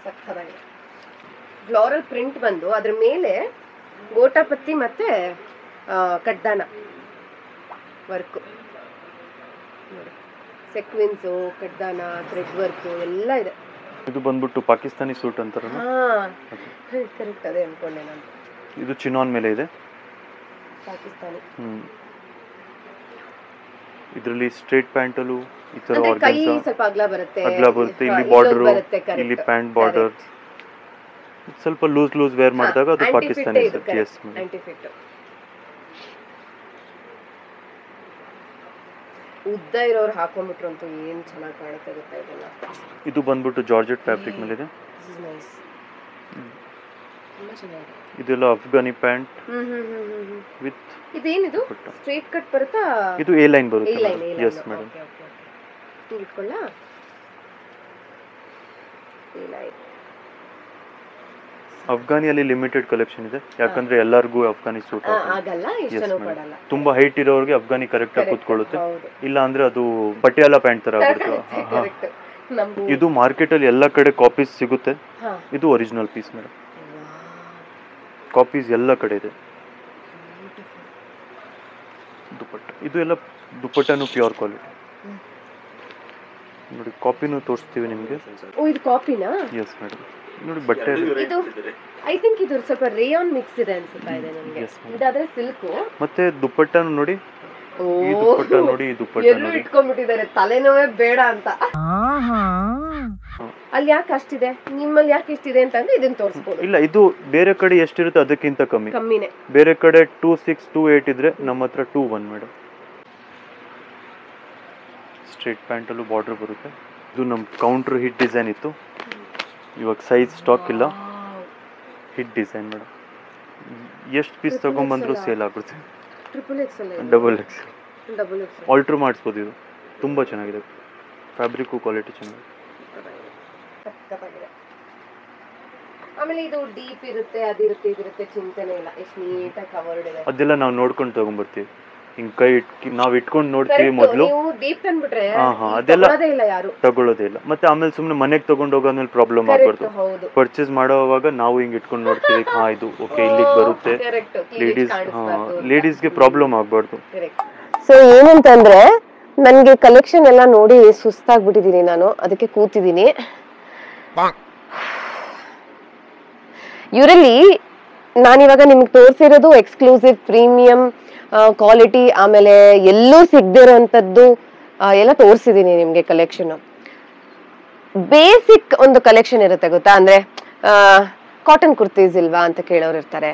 ಸಕ್ಕತ್ತಾಗಿದೆ. ಫ್ಲೋರಲ್ ಪ್ರಿಂಟ್ ಬಂದು ಅದ್ರ ಮೇಲೆ ಗೋಟಾಪತ್ತಿ ಮತ್ತೆ ಕಡ್ದಾನ ವರ್ಕ್, ಸೆಕ್ವಿನ್ಸು, ಕಡ್ದಾನ, ಥ್ರೆಡ್ ವರ್ಕ್ ಎಲ್ಲ ಇದೆ. ಇದು ಬಂದ್ಬಿಟ್ಟು ಪಾಕಿಸ್ತಾನಿ ಸೂಟ್ ಅಂತಾರಲ್ಲ. ಕರೆಕ್ಟ್, ಅದೇ ಅನ್ಕೊಂಡೆ ನಾನು. ಇದು ಚಿನಾನ್ ಮೇಲೆ ಇದೆ, ಪಾಕಿಸ್ತಾನಿ. ಇದರಲ್ಲಿ ಸ್ಟ್ರೇಟ್ ಪ್ಯಾಂಟಲ್ಲೂ ಈ ತರ ಅಂದ್ರೆ ಕೈ ಆರ್ಗನ್ಸಾ ಸ್ವಲ್ಪ ಅಗಲ ಬರುತ್ತೆ, ಅಗಲ ಬರುತ್ತೆ, ಇಲ್ಲಿ ಇಲ್ಲೊಂದ್ ಬಾರ್ಡರ್, ಬರುತ್ತೆ, correct. ಇಲ್ಲಿ ಪ್ಯಾಂಟ್ ಬಾರ್ಡರ್. ಸ್ವಲ್ಪ ಲೂಸ್ ವೇರ್ ಮಾಡಿದಾಗ ಅದು Pakistani set. Yes madam. Aunty fit. ಉದ್ದ ಇರೋರು ಹಾಕೊಂಡ್ಬಿಟ್ರು ಅಂತೂ ಏನ್ ಚೆನ್ನಾಗಿ ಕಾಣುತ್ತೆ ಗೊತ್ತಾ ಇದೆಲ್ಲ. ಇದು ಬಂದ್ಬಿಟ್ಟು ಜಾರ್ಜೆಟ್ ಫ್ಯಾಬ್ರಿಕ್ ಮೇಲೆ ಇದೆ. This is nice. ತುಂಬಾ ಚೆನ್ನಾಗಿದೆ. ಇದೆಲ್ಲ ಅಫ್ಘಾನಿ ಪ್ಯಾಂಟ್ ವಿತ್ ಇದೇನಿದು ಸ್ಟ್ರೇಟ್ ಕಟ್ ಬರುತ್ತಾ? ಇದು ಎ ಲೈನ್ ಬರುತ್ತೆ. A line. Yes madam. ಹಿಂಗೆ ಇಟ್ಕೊಳ್ಳ. A line. ಅಫ್ಘಾನಿಯಲ್ಲಿ ಲಿಮಿಟೆಡ್ ಕಲೆಕ್ಷನ್ ಇದೆ, ಯಾಕಂದ್ರೆ ಎಲ್ಲರಿಗೂ ಅಫ್ಘಾನಿ ಸೂಟ್ ಆಗಲ್ಲ, ಇಷ್ಟನೂ ಪಡಲ್ಲ. ತುಂಬಾ ಹೈಟ್ ಇರೋರಿಗೆ ಅಫ್ಘಾನಿ ಕರೆಕ್ಟ್ ಆಗಿ ಕೂತ್ಕೊಳ್ಳುತ್ತೆ. ಹೌದು. ಇಲ್ಲ ಅಂದ್ರೆ ಅದು ಪಟಿಯಾಲ ಪ್ಯಾಂಟ್ ತರ ಆಗುತ್ತೆ. ಕರೆಕ್ಟ್. ನಮ್ದು ಇದು ಮಾರ್ಕೆಟ್ ಅಲ್ಲಿ ಎಲ್ಲ ಕಡೆ ಕಾಪೀಸ್ ಸಿಗುತ್ತೆ. ಹಾ. ಇದು ಒರಿಜಿನಲ್ ಪೀಸ್ ಮೇಡಮ್. ಕಾಪೀಸ್ ಎಲ್ಲ ಕಡೆ ಇದೆ. ದುಪ್ಪಟ್ಟ ಇದು ಎಲ್ಲ ದುಪ್ಪಟ್ಟನು ಪ್ಯೂರ್ ಕ್ವಾಲಿಟಿ ನೋಡಿ. ಕಾಪಿನೂ ತೋರಿಸ್ತೀವಿ ನಿಮಗೆ. ಓ ಇದು ಕಾಪಿನಾ? Yes madam. ನೋಡಿ ಬಟ್ಟೆ ಇದು ಐ ಥಿಂಕ್ ಇದು ಸ್ವಲ್ಪ ರೇಯಾನ್ ಮಿಕ್ಸ್ ಇದೆ ಅನ್ಸುತ್ತಾ ಇದೆ ನನಗೆ. ಇದಾದ್ರೆ ಸಿಲ್ಕ್. ಮತ್ತೆ ದುಪ್ಪಟ್ಟನು ನೋಡಿ. ಈ ದುಪ್ಪಟ್ಟ ನೋಡಿ, ಈ ದುಪ್ಪಟ್ಟ ಎಲ್ಲೂ ನೋಡಿ. ಇಟ್ಕೊಂಡ್ಬಿಟ್ಟಿದ್ದಾರೆ, ತಲೆನೋವೇ ಬೇಡ ಅಂತ. ಅಲ್ಲಿ ಯಾಕೆ ಅಷ್ಟಿದೆ, ನಿಮ್ಮಲ್ಲಿ ಯಾಕೆ ಇಷ್ಟಿದೆ ಅಂತಂದ್ರೆ ಇದನ್ನ ತೋರಿಸ್ಬೋದು. ಇಲ್ಲ, ಇದು ಬೇರೆ ಕಡೆ ಎಷ್ಟಿರುತ್ತೆ ಅದಕ್ಕಿಂತ ಕಮ್ಮಿನೇ. ಬೇರೆ ಕಡೆ 26, 28 ಇದ್ರೆ ನಮ್ಮ ಹತ್ರ 21 ಮೇಡಮ್. ಸ್ಟ್ರೇಟ್ ಪ್ಯಾಂಟ್ ಅಲ್ಲೂ ಬಾರ್ಡರ್ ಬರುತ್ತೆ. ಇದು ನಮ್ಮ ಕೌಂಟರ್ ಹಿಟ್ ಡಿಸೈನ್ ಇತ್ತು, ಇವಾಗ ಸೈಜ್ ಸ್ಟಾಕ್ ಇಲ್ಲ. Hit design madam. ಎಷ್ಟು ಪೀಸ್ ತಗೊಂಡ್ಬಂದ್ರು ಸೇಲ್ ಆಗುತ್ತೆ. ಡಬಲ್ ಎಕ್ಸೆಲ್ ಆಲ್ಟ್ರ್ ಮಾಡಿಸ್ಬೋದು. ಇದು ತುಂಬ ಚೆನ್ನಾಗಿದೆ, ಫ್ಯಾಬ್ರಿಕ್ಕು ಕ್ವಾಲಿಟಿ ಚೆನ್ನಾಗಿದೆ. ಆಮೇಲೆ ಇದು ಡೀಪ್ ಇರುತ್ತೆ, ಅದಿರುತ್ತೆ, ಇದಿರುತ್ತೆ, ಚಿಂತೆನೇ ಇಲ್ಲ. ಎಷ್ಟು ನೀಟಾಗಿ ಕವರ್ಡ್ ಇದೆ. ಅದೆಲ್ಲ ನಾವು ನೋಡ್ಕೊಂಡು ತಗೊಂಡ್ಬರ್ತೀವಿ. ಹಿಂಗ್ ಕೈ ನಾವು ಇಟ್ಕೊಂಡು ನೋಡ್ತೀವಿ ಮೊದಲು. ಡೀಪ್ ತಂದ್ಬಿಟ್ರೆ ಅದೆಲ್ಲ ಯಾರು ತಗೊಳ್ಳೋದೇ ಇಲ್ಲ. ಮತ್ತೆ ಆಮೇಲೆ ಸುಮ್ಮನೆ ಮನೆಗೆ ತಗೊಂಡು ಹೋಗೋದ್ಮೇಲೆ ಪ್ರಾಬ್ಲಮ್ ಆಗ್ಬಾರ್ದು. ಪರ್ಚೇಸ್ ಮಾಡೋವಾಗ ನಾವು ಹಿಂಗ್ ಇಟ್ಕೊಂಡು ನೋಡ್ತೀವಿ, ಹಾ ಇದು ಓಕೆ ಇಲ್ಲಿಗೆ ಬರುತ್ತೆ. ಲೇಡೀಸ್ಗೆ ಪ್ರಾಬ್ಲಮ್ ಆಗ್ಬಾರ್ದು. ಸೊ ಏನಂತಂದ್ರೆ ನನ್ಗೆ ಕಲೆಕ್ಷನ್ ಎಲ್ಲ ನೋಡಿ ಸುಸ್ತಾಗ್ಬಿಟ್ಟಿದೀನಿ ನಾನು, ಅದಕ್ಕೆ ಕೂತಿದ್ದೀನಿ. ಇವರಲ್ಲಿ ನಾನಿವಾಗ ನಿಮ್ಗೆ ತೋರಿಸಿರೋದು ಎಕ್ಸ್ಕ್ಲೂಸಿವ್ ಪ್ರೀಮಿಯಂ ಕ್ವಾಲಿಟಿ, ಆಮೇಲೆ ಎಲ್ಲೂ ಸಿಗದಿರೋಂಥದ್ದು ಎಲ್ಲ ತೋರಿಸಿದೀನಿ ನಿಮ್ಗೆ ಕಲೆಕ್ಷನ್. ಬೇಸಿಕ್ ಒಂದು ಕಲೆಕ್ಷನ್ ಇರುತ್ತೆ ಗೊತ್ತಾ, ಅಂದ್ರೆ ಕಾಟನ್ ಕುರ್ತೀಸ್ ಇಲ್ವಾ ಅಂತ ಕೇಳೋರು ಇರ್ತಾರೆ,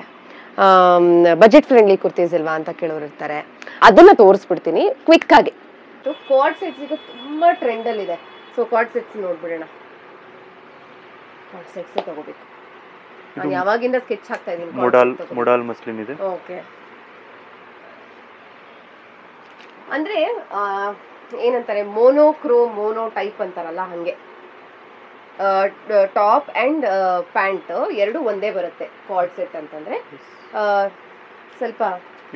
ಬಜೆಟ್ ಫ್ರೆಂಡ್ಲಿ ಕುರ್ತೀಸ್ ಇಲ್ವಾ ಅಂತ ಕೇಳೋರು ಇರ್ತಾರೆ. ಅದನ್ನ ತೋರಿಸ್ಬಿಡ್ತೀನಿ ಕ್ವಿಕ್ ಆಗಿ. ಕಾರ್ಡ್ ಸೆಟ್ಸ್ ಈಗ ತುಂಬಾ ಟ್ರೆಂಡ್ ಅಲ್ಲಿ ಇದೆ. ಸೊ ಕಾರ್ಡ್ ಸೆಟ್ಸ್ ನೋಡ್ಬಿಡೋಣ. ಕಾರ್ಡ್ ಸೆಟ್ಸ್ ತಗೋಬೇಕು. ನಾನು ಯಾವಾಗಿಂದ ಸ್ಕೆಚ್ ಹಾಕ್ತಾ ಇದೀನಿ. ಮೊಡಾಲ್ ಮಸ್ಲಿನ್ ಇದೆ. ಓಕೆ. ಅಂದ್ರೆ ಏನಂತಾರೆ, ಮೋನೋ ಟೈಪ್ ಅಂತಾರಲ್ಲ ಹಂಗೆ. ಟಾಪ್ ಅಂಡ್ ಪ್ಯಾಂಟ್ ಎರಡು ಒಂದೇ ಬರುತ್ತೆ ಕಾರ್ಡ್ ಸೆಟ್ ಅಂತಂದ್ರೆ. ಸ್ವಲ್ಪ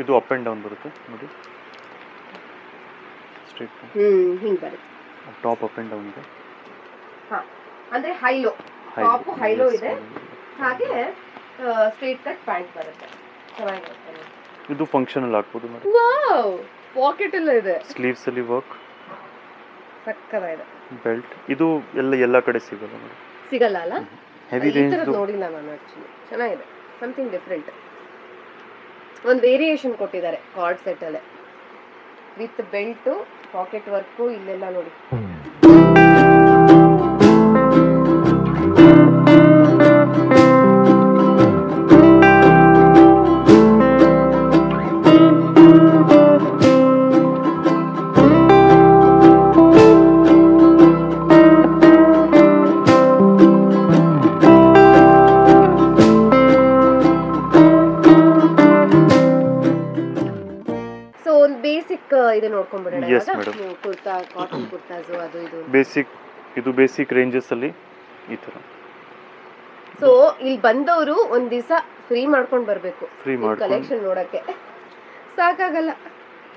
ಇದು ಅಪ್ ಅಂಡ್ ಡೌನ್ ಬರುತ್ತೆ ನೋಡಿ. ಸ್ಟ್ರೇಟ್ ಹಿಂಗ್ ಬರುತ್ತೆ. ಟಾಪ್ ಅಪ್ ಅಂಡ್ ಡೌನ್ ಇದೆ. ಹಾ, ಅಂದ್ರೆ ಹೈಲೋ ಟಾಪ್ ಹೈಲೋ ಇದೆ, ಹಾಗೆ ಸ್ಟ್ರೇಟ್ ಕಟ್ ಪ್ಯಾಂಟ್ ಬರುತ್ತೆ. ಚೆನ್ನಾಗಿರುತ್ತೆ. ಇದು ಫಂಕ್ಷನಲ್ ಹಾಕಬಹುದು ನೋಡಿ. ವಾವ್, ಪಾಕೆಟ್ ಎಲ್ಲ ಇದೆ. ಸ್ಲೀವ್ಸ್ ಅಲ್ಲಿ ವರ್ಕ್ ಸಕ್ಕತ್ತಾಗಿದೆ. ಬೆಲ್ಟ್ ಇದು ಎಲ್ಲ ಕಡೆ ಸಿಗಲ್ಲ ನೋಡಿ. ಸಿಗಲ್ಲ ಅಲ್ಲ. ಹೆವಿ ರೇಂಜ್ ನೋಡಿಲ್ಲ ನಾನು ಆಕ್ಚುಲಿ. ಚೆನ್ನಾಗಿದೆ, ಸಮಥಿಂಗ್ ಡಿಫರೆಂಟ್. ಒಂದು ವೇರಿಯೇಷನ್ ಕೊಟ್ಟಿದ್ದಾರೆ ಕಾರ್ಡ್ ಸೆಟ್ ಅಲ್ಲೇ, ವಿತ್ ಬೆಲ್ಟ್, ಪಾಕೆಟ್ ವರ್ಕ್ ಇಲ್ಲೆಲ್ಲ ನೋಡಿ. ಇದು ನೋಡ್ಕೊಂಡ್ಬಿಡೋಣ. ಕುರ್ತಾ, ಕಾಟನ್ ಕುರ್ತಾಸ್, ಅದು ಇದು ಬೇಸಿಕ್ ರೇಂಜಸ್ ಅಲ್ಲಿ ಈ ತರ. ಸೊ ಇಲ್ಲಿ ಬಂದವರು ಒಂದ್ ದಿವಸ ಫ್ರೀ ಮಾಡ್ಕೊಂಡು ಬರ್ಬೇಕು ಕಲೆಕ್ಷನ್ ನೋಡಕ್ಕೆ. ಸಾಕಾಗಲ್ಲ.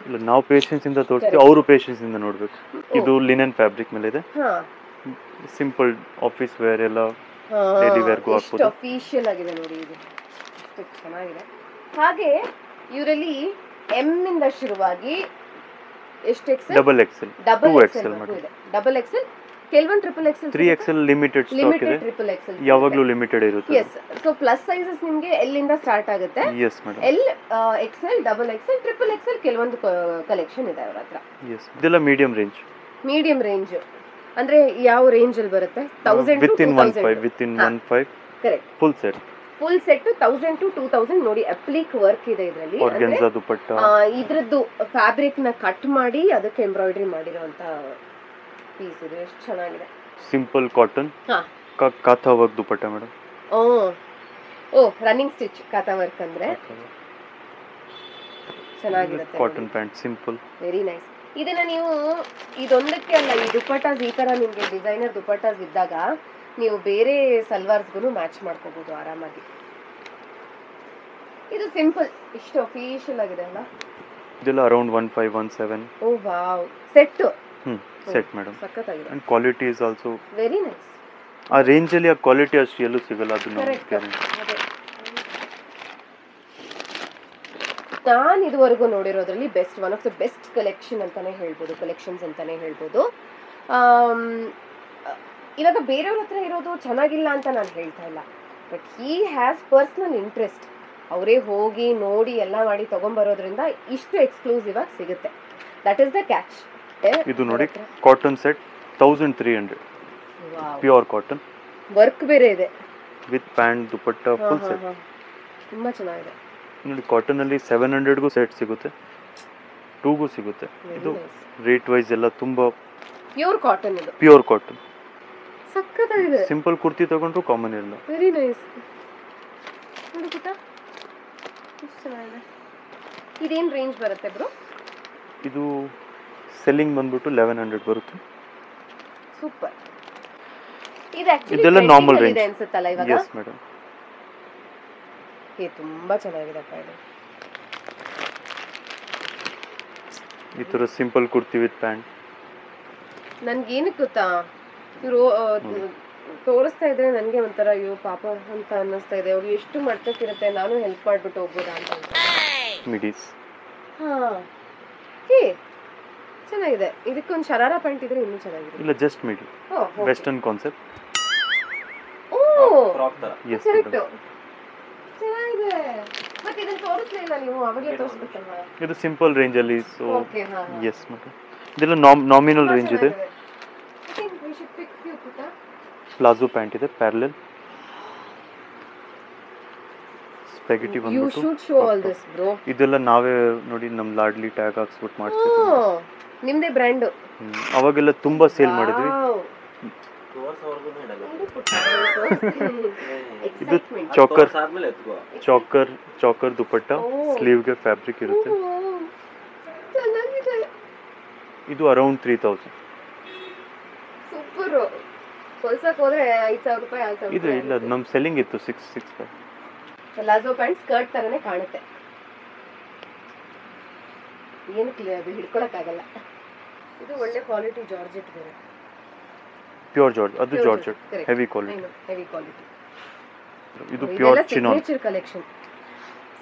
ಇಲ್ಲ, ನಾವು ಪೇಷನ್ಸ್ ಇಂದ ತೋರಿಸ್ತೀವಿ, ಅವರು ಪೇಷನ್ಸ್ ಇಂದ ನೋಡ್ಬೇಕು. ಇದು ಲಿನನ್ ಫ್ಯಾಬ್ರಿಕ್ ಮೇಲೆ ಇದೆ. ಸಿಂಪಲ್ ಆಫೀಸ್ ವೇರ್ ಎಲ್ಲ ಡೈಲಿ ವೇರ್ ಗೂ ಹಾಕಬಹುದು. ಅಫಿಷಿಯಲ್ ಆಗಿದೆ ನೋಡಿ, ಇದು ಚೆನ್ನಾಗಿದೆ. ಹಾಗೆ ಇವರಲ್ಲಿ ಎಂ ಇಂದ ಶುರುವಾಗಿ ಎಷ್ಟು ಎಕ್ಸೆಲ್, ಡಬಲ್ ಎಕ್ಸೆಲ್, 2 ಎಕ್ಸೆಲ್ ಇದೆ. ಡಬಲ್ ಎಕ್ಸೆಲ್ ಕೆಲವೊಂದು triple Excel 3XL limited stock ಇದೆ, ಟ್ರಿಪಲ್ ಎಕ್ಸೆಲ್ ಯಾವಾಗಲೂ ಲಿಮಿಟೆಡ್ ಇರುತ್ತೆ. ಎಸ್. ಸೊ ಪ್ಲಸ್ ಸೈಜಸ್ ನಿಮಗೆ ಎಲ್ಲಿಂದ ಸ್ಟಾರ್ಟ್ ಆಗುತ್ತೆ. Yes madam. L, XL, double XL, triple XL ಕೆಲವೊಂದು ಕಲೆಕ್ಷನ್ ಇದೆ ಅವ್ರ ಹತ್ರ. ಎಸ್, ಇದೆಲ್ಲ ಮೀಡಿಯಂ ರೇಂಜ್. ಮೀಡಿಯಂ ರೇಂಜ್ ಅಂದ್ರೆ ಯಾವ ರೇಂಜ್ ಅಲ್ಲಿ ಬರುತ್ತೆ? 1000 within 15 correct. Full set 1000 to 2000 ನೋಡಿ. ಅಪ್ಲಿಕ್ ವರ್ಕ್ ಇದೆ ಇದರಲ್ಲಿ. ಆರ್ಗನ್ಜಾ ದುಪಟ್ಟ, ಇದ್ರದ್ದು ಫ್ಯಾಬ್ರಿಕ್ ನ ಕಟ್ ಮಾಡಿ ಅದಕ್ಕೆ ಎಂಬ್ರಾಯ್ಡರಿ ಮಾಡಿರುವಂತ ಪೀಸ್ ಇದು. ಎಷ್ಟು ಚೆನ್ನಾಗಿದೆ. Simple cotton kantha work dupatta madam. Oh running stitch kantha work ಅಂದ್ರೆ ಚೆನ್ನಾಗಿರುತ್ತೆ. Cotton pant simple, very nice. ಇದನ್ನ ನೀವು ಇದೊಂದಕ್ಕೆ ಅಲ್ಲ, ಈ ದುಪಟ್ಟಾಸ್ ಈ ತರ ನಿಮ್ಗೆ ಡಿಸೈನರ್ ದುಪಟ್ಟಾಸ್ ಇದ್ದಾಗ ನೀವು ಬೇರೆ ಸಲ್ವಾರ್ಸ್ಗೂ ಮ್ಯಾಚ್ ಮಾಡ್ಕೋಬಹುದು ಆರಾಮಾಗಿ. ಇದು ಸಿಂಪಲ್, ಇಷ್ಟು ಅಫಿಷಿಯಲ್ ಆಗಿದೆ ಅಲ್ಲ. ಇದೆಲ್ಲ around 1517. Oh wow, set. Set madam. ಸಕ್ಕತ್ತಾಗಿದೆ. And quality is also very nice. ಆ ರೇಂಜ್ ಅಲ್ಲಿ ಆ ಕ್ವಾಲಿಟಿ ಅಷ್ಟು ಎಲ್ಲೂ ಸಿಗಲ್ಲ. ಅದು ನಾನು ಇದುವರೆಗೂ ನೋಡಿರೋದ್ರಲ್ಲಿ best, one of the best collection ಅಂತಾನೆ ಹೇಳ್ಬೋದು, ಕಲೆಕ್ಷನ್ಸ್ ಅಂತಾನೆ ಹೇಳ್ಬೋದು. ಇವಾಗ ಬೇರೆಯವ್ರ ಹತ್ರ ಇರೋದು ಚೆನ್ನಾಗಿಲ್ಲ ಅಂತ ನಾನು ಹೇಳ್ತಾ ಇಲ್ಲ, but he has personal interest. ಅವರೇ ಹೋಗಿ ನೋಡಿ ಎಲ್ಲ ಮಾಡಿ ತಗೊಂಡ್ಬರೋದ್ರಿಂದ ಇಷ್ಟು ಎಕ್ಸ್ಕ್ಲೂಸಿವ್ ಆಗಿ ಸಿಗುತ್ತೆ. That is the catch. ಇದು ನೋಡಿ cotton set 1300, pure cotton, work ಬೇರೆ ಇದೆ with pant dupatta full set. ತುಂಬಾ ಚೆನ್ನಾಗಿದೆ ನೋಡಿ. ಕಾಟನ್ ಅಲ್ಲಿ 700ಗೂ ಸೆಟ್ ಸಿಗುತ್ತೆ, 2ಗೂ ಸಿಗುತ್ತೆ. ಇದು ರೇಟ್ ವೈಸ್ ಎಲ್ಲ ತುಂಬಾ ಪ್ಯೂರ್ ಕಾಟನ್. ಇದು ಪ್ಯೂರ್ ಕಾಟನ್, ಸಕ್ಕತ್ತಾಗಿದೆ. ಸಿಂಪಲ್ ಕುರ್ತಿ ತಗೊಂಡ್ರು ಕಾಮನ್ ಇಲ್ಲ. Very nice. ನೋಡಿ ಪುಟ್ಟ, ಎಷ್ಟು ಚೆನ್ನಾಗಿದೆ. ಇದೇನು ರೇಂಜ್ ಬರುತ್ತೆ ಬ್ರೋ? ಇದು ಸೆಲ್ಲಿಂಗ್ ಬಂದ್ಬಿಟ್ಟು 1100 ಬರುತ್ತೆ. ಸೂಪರ್. ಇದು ಆಕ್ಚುಲಿ ಇದೆಲ್ಲ ನಾರ್ಮಲ್ ರೇಂಜ್ ಇದೆ ಅನ್ಸುತ್ತಲ್ಲ ಇವಾಗ? Yes madam. ತುಂಬಾ ಚೆನ್ನಾಗಿದೆ ಅಪ್ಪ ಇದು. ಈ ತರ ಸಿಂಪಲ್ ಕುರ್ತಿ ವಿತ್ ಪ್ಯಾಂಟ್. ನನ್ಗೆ ಏನಕ್ಕೆ ಗೊತ್ತಾ, ಇವರು ತೋರಿಸ್ತಾ ಇದ್ರೆ ನನಗೆ ಒಂಥರ ಅಯ್ಯೋ ಪಾಪ ಅಂತ ಅನ್ನಿಸ್ತಾ ಇದೆ. ಅವ್ರು ಎಷ್ಟು ಮಾಡ್ತಿರುತ್ತೆ, ನಾನು ಹೆಲ್ಪ್ ಮಾಡ್ಬಿಟ್ಟು ಹೋಗ್ಬೋದಾ ಅಂತ. ಮಿಡೀಸ್. ಹಾ, ಹೇ ಚೆನ್ನಾಗಿದೆ. ಇದಕ್ಕೊಂದು ಶರಾರ ಪ್ಯಾಂಟ್ ಇದ್ರೆ ಇನ್ನೂ ಚೆನ್ನಾಗಿದೆ. ಇಲ್ಲ, ಜಸ್ಟ್ ಮಿಡಿ, ವೆಸ್ಟರ್ನ್ ಕಾನ್ಸೆಪ್ಟ್. ಓ ಎಸ್ ಕರೆಕ್ಟ್, ಚೆನ್ನಾಗಿದೆ. ಮತ್ತೆ ಇದನ್ನ ತೋರಿಸ್ಲಿಲ್ಲ ನೀವು, ಅವಾಗಲೇ ತೋರಿಸ್ಬೇಕಲ್ವಾ? ಇದು ಸಿಂಪಲ್ ರೇಂಜ್ ಅಲ್ಲಿ. ಸೊ ಓಕೆ, ಹಾ ಎಸ್ ಮೇಡಮ್. ಇದೆಲ್ಲ ನಾಮಿನಲ್ ರೇಂಜ್ ಇದೆ. ಪ್ಲಾಜೋ ಪ್ಯಾಂಟ್ ಇದೆ, ಪ್ಯಾರಲಲ್ ಸ್ಪೆಗೆಟಿ ಬಂದ್ಬಿಟ್ಟು. ಇದೆಲ್ಲ ನಾವೇ ನೋಡಿ ನಮ್ಮ ಲಾಡ್ಲಿ ಟ್ಯಾಗ್ ಹಾಕ್ಸ್ಬಿಟ್ಟು ಮಾಡ್ತೀವಿ. ನಿಮ್ದೇ ಬ್ರ್ಯಾಂಡ್. ಅವಾಗೆಲ್ಲ ತುಂಬಾ ಸೇಲ್ ಮಾಡಿದ್ವಿ. ಇದು ಚಾಕರ್ ದುಪಟ್ಟ, ಸ್ಲೀವ್ಗೆ ಫ್ಯಾಬ್ರಿಕ್ ಇರುತ್ತೆ. ಇದು ಅರೌಂಡ್ 3000. ಸೂಪರ್. ಹೊಲ್ಸಕ್ಕೆ ಹೋದ್ರೆ 5000 ರೂಪಾಯಿ, 6000. ಇದು ಇಲ್ಲ, ನಮ್ ಸೆಲ್ಲಿಂಗ್ ಇತ್ತು 665. ಪ್ಲಾಜೋ ಪ್ಯಾಂಟ್ ಸ್ಕರ್ಟ್ ತರನೇ ಕಾಣುತ್ತೆ. ಏನು ಅದು ಹಿಡ್ಕೊಳಕ್ಕಾಗಲ್ಲ. ಇದು ಒಳ್ಳೆ ಕ್ವಾಲಿಟಿ ಜಾರ್ಜೆಟ್ ಬೇರೆ. ಪ್ಯೂರ್ ಜಾರ್ಜ್, ಅದು georgette heavy quality. Heavy quality. ಇದು ಪ್ಯೂರ್ ಚಿನಾನ್ ಕಲೆಕ್ಷನ್.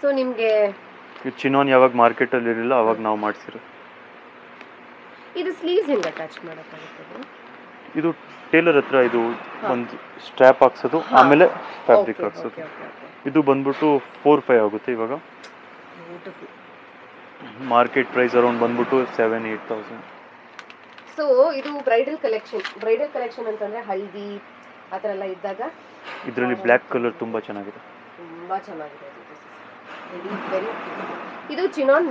ಸೊ ನಿಮಗೆ ಚಿನಾನ್ ಯಾವಾಗ ಮಾರ್ಕೆಟ್ ಅಲ್ಲಿ ಇರಲಿಲ್ಲ ಅವಾಗ ನಾವು ಮಾಡ್ಸಿರೋ. ಇದು ಸ್ಲೀವ್ಸ್ ಹೆಂಗೆ ಅಟ್ಯಾಚ್ ಮಾಡೋಕ್ಕಾಗುತ್ತೆ? ಇದು ಟೇಲರ್ ಹತ್ರ ಇದು ಒಂದು ಸ್ಟ್ರ್ಯಾಪ್ ಹಾಕ್ಸೋದು, ಆಮೇಲೆ ಫ್ಯಾಬ್ರಿಕ್ ಹಾಕ್ಸೋದು. ಇದು ಬಂದ್ಬಿಟ್ಟು 4-5 ಆಗುತ್ತೆ ಇವಾಗ. ಮಾರ್ಕೆಟ್ ಪ್ರೈಸ್ ಅರೌಂಡ್ ಬಂದ್ಬಿಟ್ಟು 7-8,000. ಸೊ ಇದು ಬ್ರೈಡಲ್ ಕಲೆಕ್ಷನ್ ಅಂತಂದ್ರೆ ಹಲ್ದಿ ಆ ಥರ ಎಲ್ಲ ಇದ್ದಾಗ ಇದರಲ್ಲಿ ಬ್ಲ್ಯಾಕ್ ಕಲರ್ ತುಂಬಾ ಚೆನ್ನಾಗಿದೆ. ತುಂಬಾ ಚೆನ್ನಾಗಿದೆ. ಇದು ಚಿನಾನ್,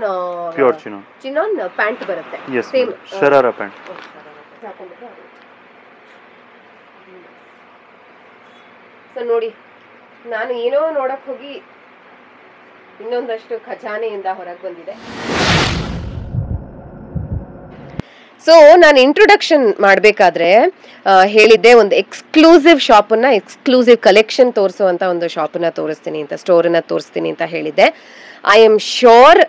ಪ್ಯೂರ್ ಚಿನಾನ್ ಪ್ಯಾಂಟ್ ಬರುತ್ತೆ. Same sharara pant. ಸೊ ನೋಡಿ, ನಾನು ಏನೋ ನೋಡಕ್ ಹೋಗಿ ಇನ್ನೊಂದಷ್ಟು ಖಜಾನೆಯಿಂದ ಹೊರಗೆ ಬಂದಿದೆ. ಸೊ ನಾನು ಇಂಟ್ರೊಡಕ್ಷನ್ ಮಾಡಬೇಕಾದ್ರೆ ಹೇಳಿದ್ದೆ, ಒಂದು ಎಕ್ಸ್ಕ್ಲೂಸಿವ್ ಶಾಪನ್ನ, ಎಕ್ಸ್ಕ್ಲೂಸಿವ್ ಕಲೆಕ್ಷನ್ ತೋರಿಸುವಂಥ ಒಂದು ಶಾಪನ್ನ ತೋರಿಸ್ತೀನಿ ಅಂತ, ಸ್ಟೋರನ್ನ ತೋರಿಸ್ತೀನಿ ಅಂತ ಹೇಳಿದ್ದೆ. ಐ ಆಮ್ ಶ್ಯೂರ್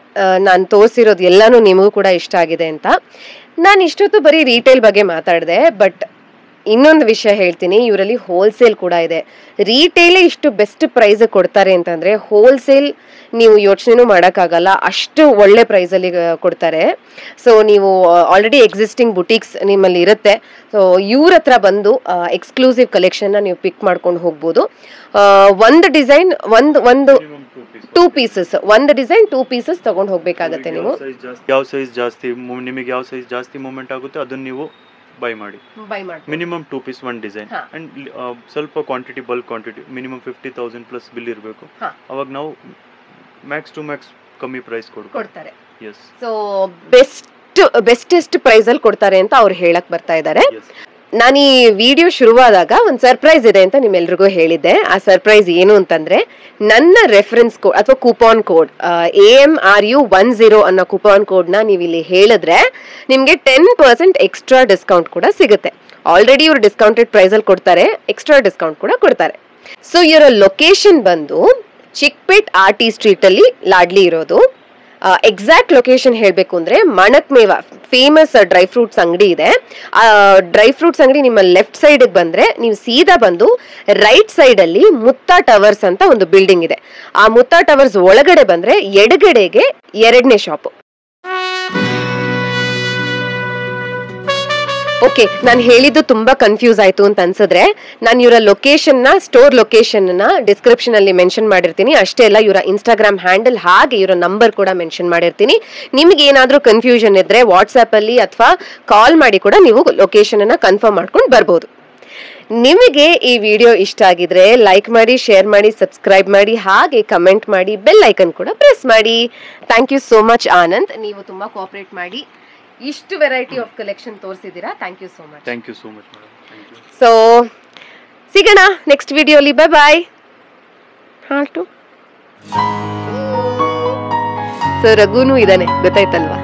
ನಾನು ತೋರಿಸಿರೋದು ಎಲ್ಲನೂ ನಿಮಗೂ ಕೂಡ ಇಷ್ಟ ಆಗಿದೆ ಅಂತ. ನಾನು ಇಷ್ಟೊತ್ತು ಬರೀ ರೀಟೇಲ್ ಬಗ್ಗೆ ಮಾತಾಡಿದೆ, ಬಟ್ ಇನ್ನೊಂದು ವಿಷಯ ಹೇಳ್ತೀನಿ, ಇವರಲ್ಲಿ ಹೋಲ್ಸೇಲ್ ಕೂಡ ಇದೆ. ರೀಟೇಲೇ ಇಷ್ಟು ಬೆಸ್ಟ್ ಪ್ರೈಸ್ ಕೊಡ್ತಾರೆ ಅಂತಂದ್ರೆ ಹೋಲ್ಸೇಲ್ ನೀವು ಯೋಚನೆನೂ ಮಾಡೋಕ್ಕಾಗಲ್ಲ, ಅಷ್ಟು ಒಳ್ಳೆ ಪ್ರೈಸಲ್ಲಿ ಕೊಡ್ತಾರೆ. ಸೊ ನೀವು ಆಲ್ರೆಡಿ ಎಕ್ಸಿಸ್ಟಿಂಗ್ ಬುಟೀಕ್ಸ್ ನಿಮ್ಮಲ್ಲಿ ಇರುತ್ತೆ. ಸೊ ಇವ್ರ ಹತ್ರ ಬಂದು ಎಕ್ಸ್ಕ್ಲೂಸಿವ್ ಕಲೆಕ್ಷನ್ನ ನೀವು ಪಿಕ್ ಮಾಡ್ಕೊಂಡು ಹೋಗ್ಬೋದು. ಒಂದು ಡಿಸೈನ್ ಒಂದು 2 ಪೀಸಸ್, ಒಂದು ಡಿಸೈನ್ 2 ಪೀಸಸ್ ತಗೊಂಡು ಹೋಗ್ಬೇಕಾಗತ್ತೆ ನೀವು. ಯಾವ ಸೈಜ್ ಜಾಸ್ತಿ ನಿಮಗೆ ಯಾವ ಸೈಜ್ ಜಾಸ್ತಿ ಮೂವ್ಮೆಂಟ್ ಆಗುತ್ತೆ ಅದನ್ನ ನೀವು ಬೈ ಮಾಡಿ. ಮಿನಿಮಮ್ 2 ಪೀಸ್ 1 ಡಿಸೈನ್ ಅಂಡ್ ಸ್ವಲ್ಪ quantity, bulk quantity, minimum 50,000 plus bill ಇರಬೇಕು. ಅವಾಗ ನಾವು ಮ್ಯಾಕ್ಸ್ ಟು ಮ್ಯಾಕ್ಸ್ ಕಮ್ಮಿ ಪ್ರೈಸ್ ಕೊಡ್ತಾರೆ. ಎಸ್. ಸೊ ಬೆಸ್ಟೆಸ್ಟ್ ಪ್ರೈಸ್ ಅಲ್ಲಿ ಕೊಡ್ತಾರೆ ಅಂತ ಅವ್ರು ಹೇಳಕ್ ಬರ್ತಾ ಇದ್ದಾರೆ. ನಾನು ಈ ವಿಡಿಯೋ ಶುರುವಾದಾಗ ಒಂದು ಸರ್ಪ್ರೈಸ್ ಇದೆ ಅಂತ ನಿಮ್ಮೆಲ್ರಿಗೂ ಹೇಳಿದ್ದೆ. ಆ ಸರ್ಪ್ರೈಸ್ ಏನು ಅಂತಂದ್ರೆ, ನನ್ನ ರೆಫರೆನ್ಸ್ ಕೋಡ್ ಅಥವಾ ಕೂಪಾನ್ ಕೋಡ್ AMRU10 ಅನ್ನೋ ಕೂಪಾನ್ ಕೋಡ್ನ ನೀವು ಇಲ್ಲಿ ಹೇಳಿದ್ರೆ ನಿಮಗೆ 10% ಎಕ್ಸ್ಟ್ರಾ ಡಿಸ್ಕೌಂಟ್ ಕೂಡ ಸಿಗುತ್ತೆ. ಆಲ್ರೆಡಿ ಇವರು ಡಿಸ್ಕೌಂಟೆಡ್ ಪ್ರೈಸ್ ಅಲ್ಲಿ ಕೊಡ್ತಾರೆ, ಎಕ್ಸ್ಟ್ರಾ ಡಿಸ್ಕೌಂಟ್ ಕೂಡ ಕೊಡ್ತಾರೆ. ಸೊ ಇವರ ಲೊಕೇಶನ್ ಬಂದು ಚಿಕ್ಪೇಟ್ RT ಸ್ಟ್ರೀಟ್ ಅಲ್ಲಿ ಲಾಡ್ಲಿ ಇರೋದು. ಎಕ್ಸಾಕ್ಟ್ ಲೊಕೇಶನ್ ಹೇಳಬೇಕು ಅಂದ್ರೆ ಮಣಕ್ಮೇವ ಫೇಮಸ್ ಡ್ರೈ ಫ್ರೂಟ್ಸ್ ಅಂಗಡಿ ಇದೆ. ಆ ಡ್ರೈ ಫ್ರೂಟ್ಸ್ ಅಂಗಡಿ ನಿಮ್ಮ ಲೆಫ್ಟ್ ಸೈಡ್ ಬಂದ್ರೆ ನೀವು ಸೀದಾ ಬಂದು ರೈಟ್ ಸೈಡ್ ಅಲ್ಲಿ ಮುತ್ತಾ ಟವರ್ಸ್ ಅಂತ ಒಂದು ಬಿಲ್ಡಿಂಗ್ ಇದೆ. ಆ ಮುತ್ತಾ ಟವರ್ಸ್ ಒಳಗಡೆ ಬಂದ್ರೆ ಎಡಗಡೆಗೆ 2ನೇ ಶಾಪ್. ಓಕೆ, ನಾನು ಹೇಳಿದ್ದು ತುಂಬಾ ಕನ್ಫ್ಯೂಸ್ ಆಯ್ತು ಅಂತ ಅನ್ಸಿದ್ರೆ ನಾನು ಇವರ ಸ್ಟೋರ್ ಲೊಕೇಶನ್ ಡಿಸ್ಕ್ರಿಪ್ಷನ್ ಅಲ್ಲಿ ಮೆನ್ಷನ್ ಮಾಡಿರ್ತೀನಿ. ಅಷ್ಟೇ ಅಲ್ಲ, ಇವರ ಇನ್ಸ್ಟಾಗ್ರಾಮ್ ಹ್ಯಾಂಡಲ್ ಹಾಗೆ ಇವರ ನಂಬರ್ ಕೂಡ ಮೆನ್ಷನ್ ಮಾಡಿರ್ತೀನಿ. ನಿಮ್ಗೆ ಏನಾದ್ರೂ ಕನ್ಫ್ಯೂಷನ್ ಇದ್ರೆ ವಾಟ್ಸ್ಆಪ್ ಅಲ್ಲಿ ಅಥವಾ ಕಾಲ್ ಮಾಡಿ ಕೂಡ ನೀವು ಲೊಕೇಶನ್ ಅನ್ನ ಕನ್ಫರ್ಮ್ ಮಾಡ್ಕೊಂಡು ಬರ್ಬೋದು. ನಿಮಗೆ ಈ ವಿಡಿಯೋ ಇಷ್ಟ ಆಗಿದ್ರೆ ಲೈಕ್ ಮಾಡಿ, ಶೇರ್ ಮಾಡಿ, ಸಬ್ಸ್ಕ್ರೈಬ್ ಮಾಡಿ, ಹಾಗೆ ಕಮೆಂಟ್ ಮಾಡಿ, ಬೆಲ್ ಐಕನ್ ಕೂಡ ಪ್ರೆಸ್ ಮಾಡಿ. Thank you so much Anand, ನೀವು ತುಂಬಾ ಕೋಆಪರೇಟ್ ಮಾಡಿ ಇಷ್ಟು ವೆರೈಟಿ ಆಫ್ ಕಲೆಕ್ಷನ್ ತೋರಿಸಿದ್ದೀರಾ. Thank you so much. Thank you so much madam. So ಸಿಗೋಣ ನೆಕ್ಸ್ಟ್ ವಿಡಿಯೋಲಿ. Bye bye. ಸೊ ರಘುನೂ ಇದ್ದಾನೆ, ಗೊತ್ತಾಯ್ತಲ್ವಾ?